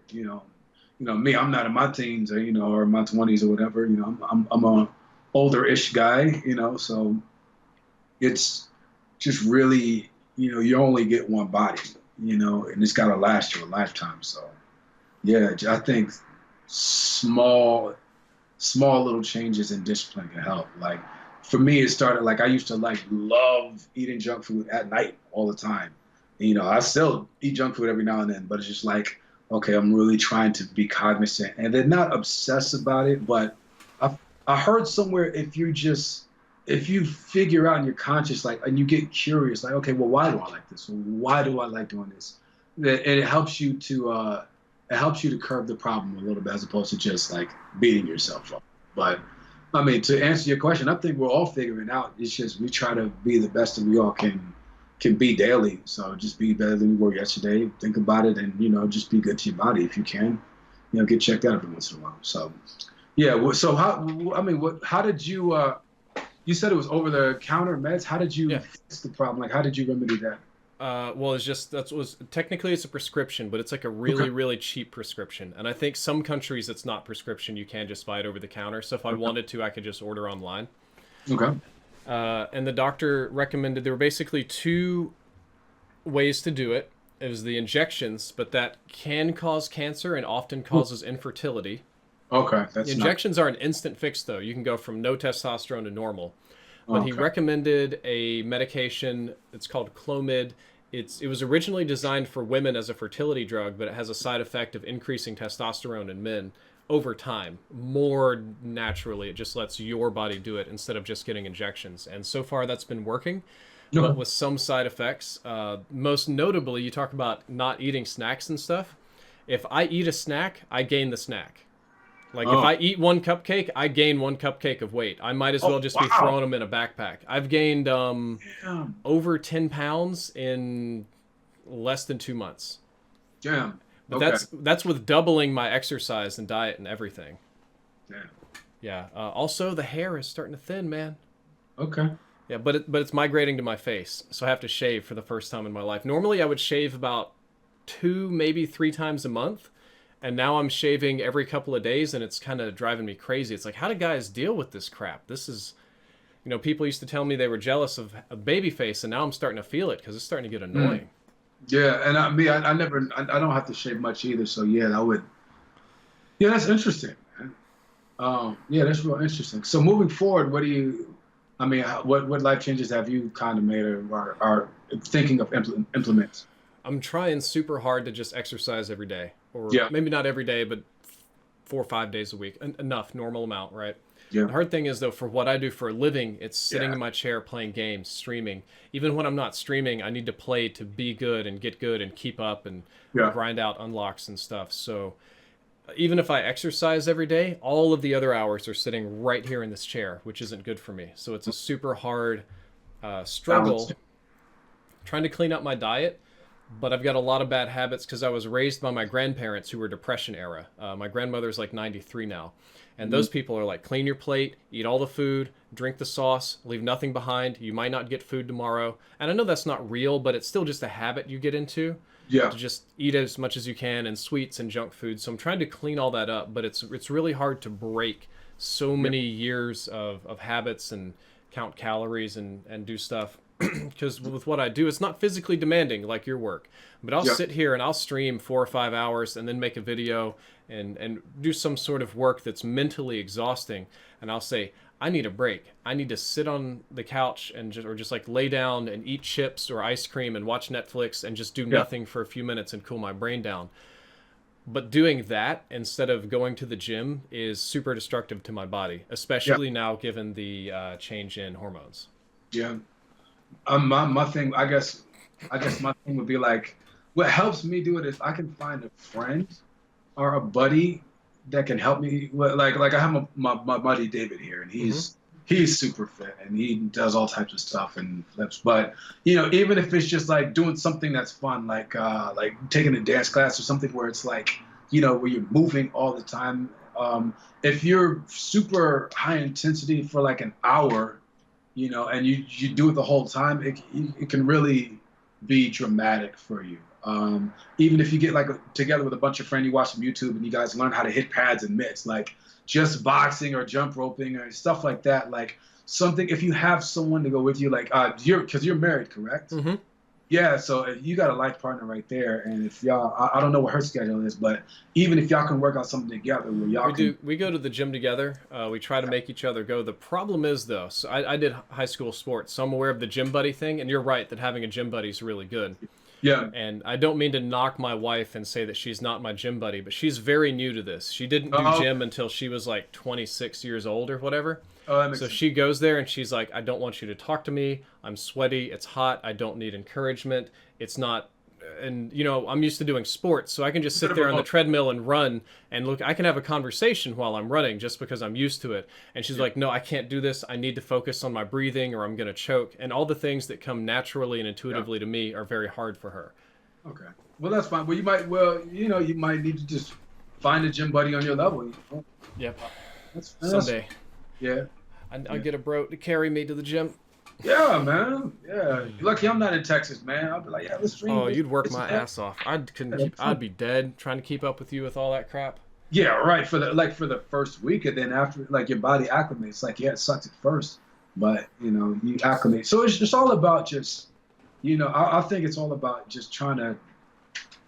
B: me, I'm not in my teens or my 20s or whatever. I'm a older-ish guy. So it's just really, you only get one body, and it's got to last you a lifetime. So yeah, I think small little changes in discipline can help. Like for me, it started like I used to like love eating junk food at night all the time. I still eat junk food every now and then, but it's just like, okay, I'm really trying to be cognizant and then not obsess about it. But I heard somewhere if you figure out and you're conscious, like, and you get curious, like, okay, well, why do I like this? Why do I like doing this? And it helps you to curb the problem a little bit as opposed to just like beating yourself up. But I mean, to answer your question, I think we're all figuring out. It's just we try to be the best that we all can be daily. So just be better than you were yesterday. Think about it, and just be good to your body if you can. Get checked out every once in a while. So yeah. So how? I mean, how did you? You said it was over the counter meds. How did you
A: Yeah.
B: fix the problem? Like, how did you remedy that?
A: Well, it's just that was technically it's a prescription, but it's like a
B: Okay.
A: really really cheap prescription. And I think some countries it's not prescription; you can just buy it over the counter. So if I wanted to, I could just order online.
B: Okay.
A: And the doctor recommended there were basically two ways to do it. It was the injections, but that can cause cancer and often causes infertility.
B: Okay, that's not
A: Injections are an instant fix, though. You can go from no testosterone to normal. But he
B: okay.
A: recommended a medication. It's called Clomid. It was originally designed for women as a fertility drug, but it has a side effect of increasing testosterone in men over time, more naturally. It just lets your body do it instead of just getting injections. And so far, that's been working, but
B: Okay.
A: with some side effects. Most notably, you talk about not eating snacks and stuff. If I eat a snack, I gain the snack. Like if
B: Oh,
A: I eat one cupcake, I gain one cupcake of weight. I might as
B: oh,
A: well just be
B: wow.
A: throwing them in a backpack. I've gained
B: Damn.
A: over 10 pounds in less than 2 months.
B: Damn.
A: But
B: Okay.
A: that's with doubling my exercise and diet and everything.
B: Damn.
A: Yeah. Also, the hair is starting to thin, man.
B: Okay.
A: Yeah, but it's migrating to my face, so I have to shave for the first time in my life. Normally, I would shave about 2, maybe 3 times a month, and now I'm shaving every couple of days, and it's kind of driving me crazy. It's like, how do guys deal with this crap? This is, people used to tell me they were jealous of a baby face, and now I'm starting to feel it because it's starting to get
B: Mm.
A: annoying.
B: Yeah, and I never, I don't have to shave much either. So yeah, I would. Yeah, that's interesting, man. Yeah, that's real interesting. So moving forward, what do you? I mean, what life changes have you kind of made or are thinking of implement?
A: I'm trying super hard to just exercise every day, or
B: Yeah.
A: maybe not every day, but 4 or 5 days a week, enough, normal amount, right?
B: Yeah.
A: The hard thing is though, for what I do for a living, it's sitting
B: Yeah.
A: in my chair playing games, streaming. Even when I'm not streaming, I need to play to be good and get good and keep up and
B: Yeah.
A: grind out unlocks and stuff. So even if I exercise every day, all of the other hours are sitting right here in this chair, which isn't good for me. So it's a super hard
B: Balance.
A: struggle trying to clean up my diet, but I've got a lot of bad habits because I was raised by my grandparents who were Depression era. My grandmother's like 93 now. And
B: Mhm.
A: those people are like, clean your plate, eat all the food, drink the sauce, leave nothing behind. You might not get food tomorrow. And I know that's not real, but it's still just a habit you get into
B: Yeah.
A: to just eat as much as you can and sweets and junk food. So I'm trying to clean all that up, but it's really hard to break so
B: Yeah.
A: many years of habits and count calories and do stuff. Because with what I do, it's not physically demanding like your work. But I'll
B: Yeah.
A: sit here and I'll stream 4 or 5 hours and then make a video and do some sort of work that's mentally exhausting. And I'll say, I need a break. I need to sit on the couch and just like lay down and eat chips or ice cream and watch Netflix and just do
B: Yeah.
A: nothing for a few minutes and cool my brain down. But doing that instead of going to the gym is super destructive to my body,
B: Yeah.
A: especially now given the change in hormones.
B: Yeah. My thing, I guess my thing would be like, what helps me do it is I can find a friend or a buddy that can help me. Like I have my buddy David here, and
A: Hmm.
B: he's super fit and he does all types of stuff and flips. But even if it's just like doing something that's fun, like taking a dance class or something where it's like where you're moving all the time. If you're super high intensity for like an hour, and you do it the whole time, it can really be dramatic for you. Even if you get like together with a bunch of friends, you watch some YouTube and you guys learn how to hit pads and mitts, like just boxing or jump roping or stuff like that. Like something, if you have someone to go with you, like because you're married, correct?
A: Hmm.
B: Yeah, so you got a life partner right there, and if y'all, I don't know what her schedule is, but even if y'all can work out something together where y'all
A: We
B: can,
A: do. We go to the gym together. We try to make each other go. The problem is though, so I did high school sports, so I'm aware of the gym buddy thing. And you're right that having a gym buddy is really good.
B: yeah,
A: And I don't mean to knock my wife and say that she's not my gym buddy, but she's very new to this. She didn't do
B: oh,
A: gym until she was like 26 years old or whatever.
B: oh, that makes
A: So
B: sense.
A: she goes there and she's like, I don't want you to talk to me. I'm sweaty. It's hot. I don't need encouragement. It's not. And, I'm used to doing sports, so I can just sit there on the treadmill and run and look. I can have a conversation while I'm running just because I'm used to it. And she's like, no, I can't do this. I need to focus on my breathing or I'm going to choke. And all the things that come naturally and intuitively to me are very hard for her.
B: Okay. Well, that's fine. Well, you might need to just find a gym buddy on your level.
A: Yep.
B: That's
A: Someday.
B: yeah.
A: I'll get a bro to carry me to the gym.
B: Yeah, man. Yeah. You're lucky I'm not in Texas, man. I'll be like, yeah, let's stream.
A: Oh,
B: this-
A: you'd work
B: this
A: my
B: and that.
A: ass off. I'd couldn't
B: Yeah,
A: keep. I'd be dead trying to keep up with you with all that crap.
B: Yeah, right. For the first week, and then after, like your body acclimates. Like, yeah, it sucks at first, but you acclimate. So it's just all about just, I think it's all about just trying to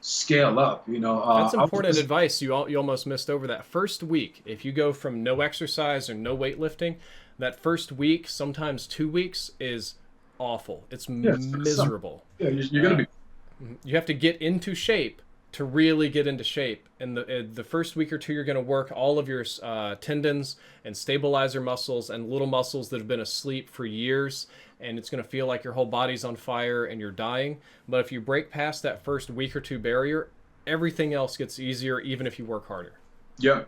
B: scale up. You know,
A: That's important advice. You almost missed over that first week. If you go from no exercise or no weightlifting, that first week, sometimes 2 weeks, is awful. It's
B: yeah,
A: miserable.
B: yeah, you're gonna be.
A: You have to get into shape to really get into shape. And the first week or two, you're going to work all of your tendons and stabilizer muscles and little muscles that have been asleep for years. And it's going to feel like your whole body's on fire and you're dying. But if you break past that first week or two barrier, everything else gets easier, even if you work harder.
B: Yeah.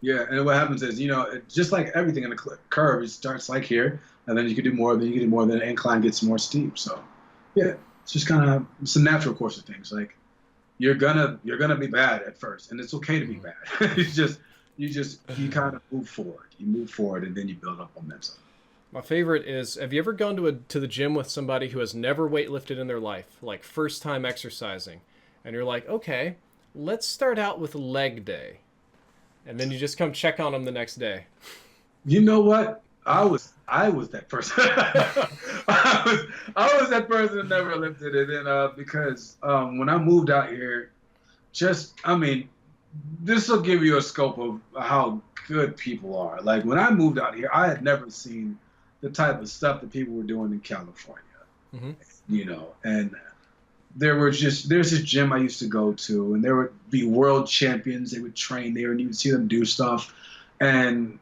B: Yeah, and what happens is, you know, just like everything in the curve, it starts like here, and then you can do more, then you can do more, then the incline gets more steep. So, yeah, it's just kind of, it's a natural course of things. Like, you're gonna be bad at first, and it's okay to be bad. You kind of move forward. You move forward, and then you build up momentum.
A: My favorite is, have you ever gone to the gym with somebody who has never weightlifted in their life, like first time exercising, and you're like, okay, let's start out with leg day. And then you just come check on them the next day.
B: You know what? I was that person. I was that person that never lifted it. And because when I moved out here, this will give you a scope of how good people are. Like when I moved out here, I had never seen the type of stuff that people were doing in California.
A: Mm-hmm.
B: You know, and there's this gym I used to go to, and there would be world champions. They would train there, and you would see them do stuff, and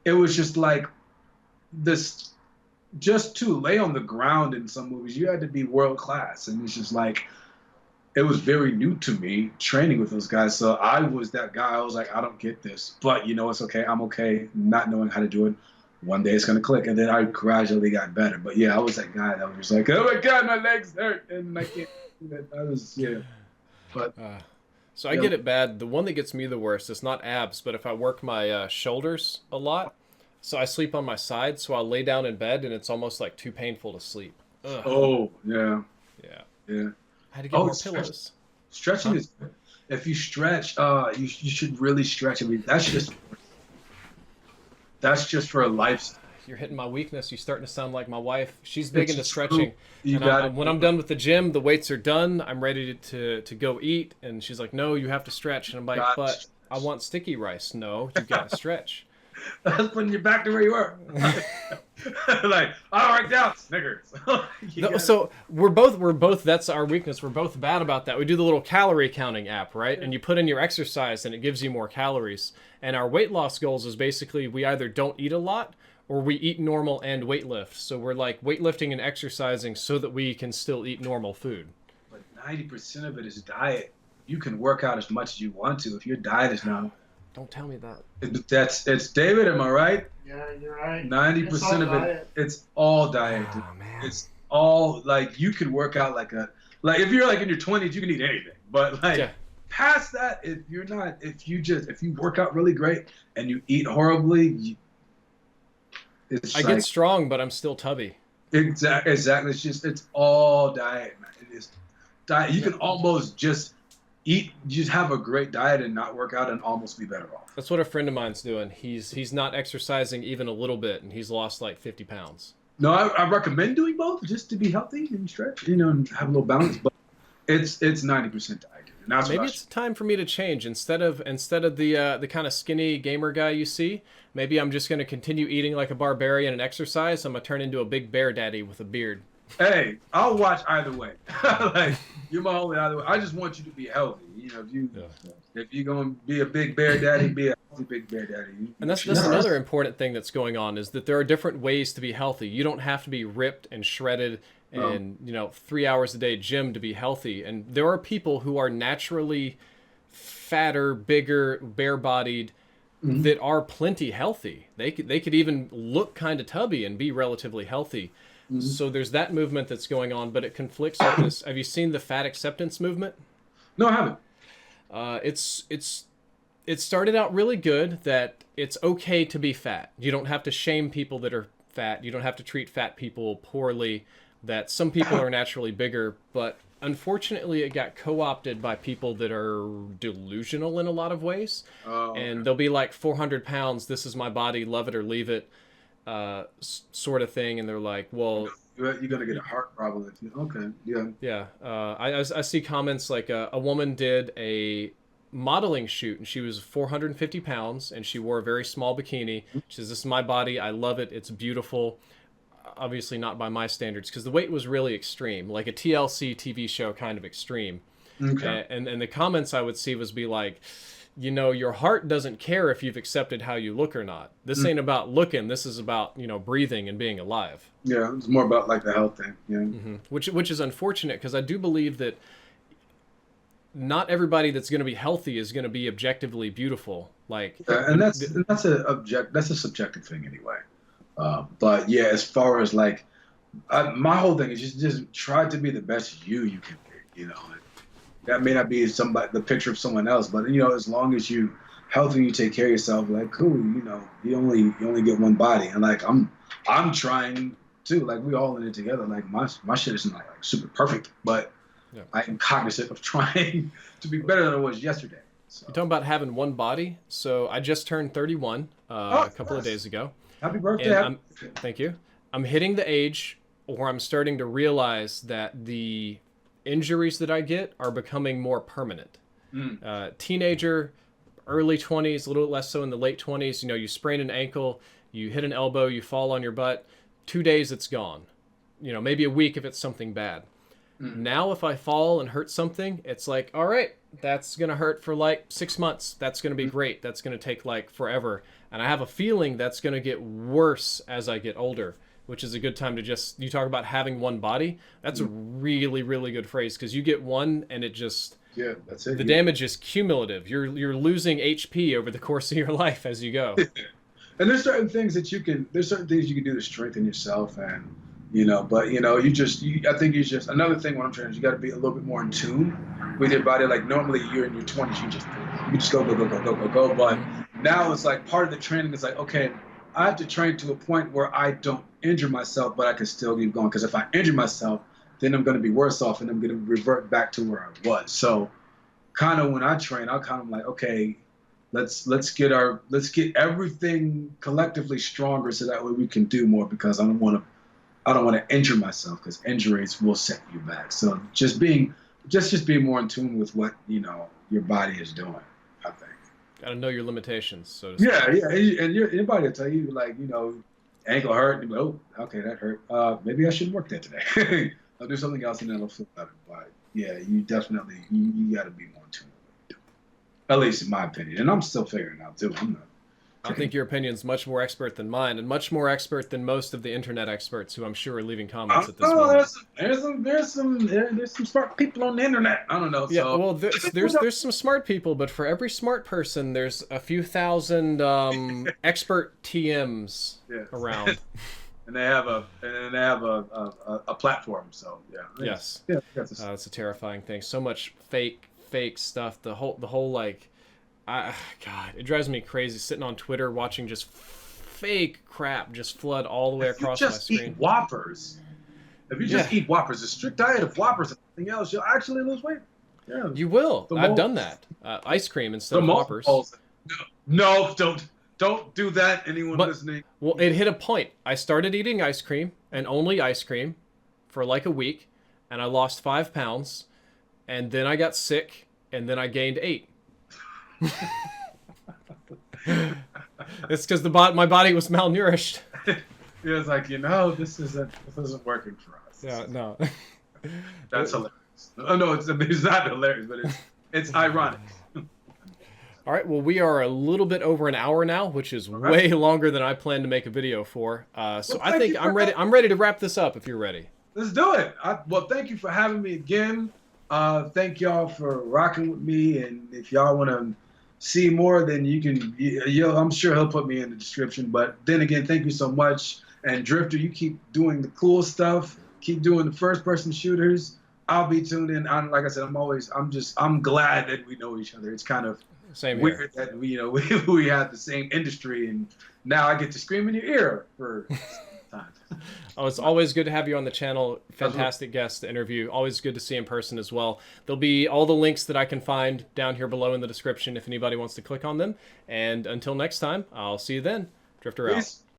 B: it was just like this. Just to lay on the ground in some movies, you had to be world class, and it's just like it was very new to me training with those guys. So I was that guy. I was like, I don't get this, but you know, it's okay. I'm okay not knowing how to do it. One day it's gonna click, and then I gradually got better. But yeah, I was that guy that was just like, oh my god, my legs hurt, and I can't do that. I was but
A: so I get it bad. The one that gets me the worst is not abs, but if I work my shoulders a lot, so I sleep on my side, so I'll lay down in bed, and it's almost like too painful to sleep. Ugh.
B: Oh yeah,
A: I had to get more pillows.
B: Stretching is good. If you stretch, you should really stretch. I mean, that's just for a lifestyle.
A: You're hitting my weakness. You're starting to sound like my wife. She's big into stretching.
B: When
A: I'm done with the gym, the weights are done. I'm ready to go eat. And she's like, no, you have to stretch. And I'm like, but I want sticky rice. No, you got to stretch.
B: That's putting you back to where you were. Like, I worked out, Snickers.
A: So we're both, that's our weakness. We're both bad about that. We do the little calorie counting app, right? And you put in your exercise and it gives you more calories. And our weight loss goals is basically we either don't eat a lot or we eat normal and weightlift. So we're like weightlifting and exercising so that we can still eat normal food.
B: But 90% of it is diet. You can work out as much as you want to if your diet is not.
A: Don't tell me that.
B: It's David, am I right?
C: Yeah, you're right.
B: 90% of it, it's all diet.
A: Oh, man.
B: It's all like you can work out like if you're like in your 20s, you can eat anything. But like past that, if you work out really great and you eat horribly,
A: I get strong, but I'm still tubby.
B: Exactly. It's all diet, man. It is diet. You can almost just have a great diet and not work out and almost be better off.
A: That's what a friend of mine's doing. He's not exercising even a little bit, and he's lost like 50 pounds.
B: No, I recommend doing both just to be healthy and stretch, and have a little balance. But it's 90% diet. And that's
A: maybe it's time for me to change. Instead of the kind of skinny gamer guy you see, maybe I'm just going to continue eating like a barbarian and exercise. I'm going to turn into a big bear daddy with a beard.
B: Hey, I'll watch either way. Like you're my only either way. I just want you to be healthy. If you're gonna be a big bear daddy, be a healthy big bear daddy.
A: And that's another important thing that's going on is that there are different ways to be healthy. You don't have to be ripped and shredded and 3 hours a day gym to be healthy. And there are people who are naturally fatter, bigger, bare-bodied that are plenty healthy. They could even look kind of tubby and be relatively healthy. Mm-hmm. So there's that movement that's going on, but it conflicts with this. Have you seen the fat acceptance movement?
B: No, I haven't.
A: It started out really good that it's okay to be fat. You don't have to shame people that are fat. You don't have to treat fat people poorly. That some people are naturally bigger, but unfortunately it got co-opted by people that are delusional in a lot of ways.
B: Oh, okay.
A: And they'll be like 400 pounds, this is my body, love it or leave it. Sort of thing, and they're like, well,
B: You're gonna get a heart problem if you. Okay, yeah.
A: Yeah, I see comments like a woman did a modeling shoot and she was 450 pounds and she wore a very small bikini. She says, "This is my body. I love it. It's beautiful." Obviously not by my standards because the weight was really extreme, like a TLC TV show kind of extreme.
B: Okay.
A: And the comments I would see was be like, you know, your heart doesn't care if you've accepted how you look or not. This ain't about looking. This is about, you know, breathing and being alive.
B: Yeah, it's more about like the health thing. Yeah.
A: Which is unfortunate because I do believe that not everybody that's going to be healthy is going to be objectively beautiful. Like,
B: And that's a subjective thing anyway. But yeah, as far as like, my whole thing is just try to be the best you can be. You know, that may not be the picture of someone else, but you know, as long as you healthy, you take care of yourself. Like, cool. You know, you only get one body, and like I'm trying to. Like, we all in it together. Like my shit is not like super perfect, but
A: yeah.
B: I am cognizant of trying to be better than I was yesterday. So.
A: You're talking about having one body. So I just turned 31 a couple of days ago.
B: Happy birthday.
A: Thank you. I'm hitting the age where I'm starting to realize that the injuries that I get are becoming more permanent. Teenager, early 20s, a little bit less so in the late 20s. You know, you sprain an ankle, you hit an elbow, you fall on your butt. 2 days, it's gone. You know, maybe a week if it's something bad. Now, if I fall and hurt something, it's like, all right, that's going to hurt for like 6 months. That's going to be great. That's going to take like forever. And I have a feeling that's going to get worse as I get older, which is a good time to just, you talk about having one body. That's a really, really good phrase because you get one and it just,
B: yeah, that's it.
A: The damage is cumulative. You're losing HP over the course of your life as you go.
B: And there's certain things you can do to strengthen yourself and, you know, but you know, I think you just, another thing what I'm trying is you got to be a little bit more in tune with your body. Like normally you're in your 20s, you just go. But now it's like part of the training is like, okay, I have to train to a point where I don't injure myself, but I can still keep going. Because if I injure myself, then I'm going to be worse off and I'm going to revert back to where I was. So kind of when I train, I kind of like, okay, let's get everything collectively stronger so that way we can do more because I don't want to injure myself because injuries will set you back. So just being more in tune with what, you know, your body is doing, I think.
A: Got to know your limitations, so to speak.
B: Yeah. And your body will tell you, like, you know, ankle hurt. And oh, okay, that hurt. Maybe I shouldn't work that today. I'll do something else and then I'll feel better. But yeah, you definitely, you got to be more in tune with what you're doing. At least in my opinion. And I'm still figuring it out too.
A: I think your opinion's much more expert than mine, and much more expert than most of the internet experts, who I'm sure are leaving comments at this moment.
B: There's some smart people on the internet. I don't know.
A: Yeah,
B: so.
A: well, there's some smart people, but for every smart person, there's a few thousand expert TMs around.
B: And they have a platform. So yeah.
A: Yes.
B: Yeah.
A: It's a terrifying thing. So much fake stuff. The whole like. God, it drives me crazy sitting on Twitter watching just fake crap just flood all the way across my screen.
B: If you just eat Whoppers, eat Whoppers, a strict diet of Whoppers and nothing else, you'll actually lose weight. Yeah,
A: you will. I've done that. Ice cream instead of Whoppers.
B: No, don't do that. Anyone listening?
A: Well, it hit a point. I started eating ice cream and only ice cream for like a week, and I lost 5 pounds, and then I got sick, and then I gained 8. It's because my body was malnourished.
B: It was like, you know, this isn't working for us.
A: Yeah, no.
B: That's hilarious. Oh no, it's not hilarious, but it's ironic.
A: All right, well, we are a little bit over an hour now, which is way longer than I planned to make a video for. So I think I'm ready. I'm ready to wrap this up if you're ready.
B: Let's do it. Well, thank you for having me again. Thank y'all for rocking with me, and if y'all want to see more, then you can. I'm sure he'll put me in the description. But then again, thank you so much. And Drifter, you keep doing the cool stuff. Keep doing the first-person shooters. I'll be tuned in. Like I said, I'm glad that we know each other. It's kind of weird that we have the same industry, and now I get to scream in your ear for time.
A: Oh, it's always good to have you on the channel. Fantastic guest to interview. Always good to see in person as well. There'll be all the links that I can find down here below in the description if anybody wants to click on them. And until next time, I'll see you then. Drifter out.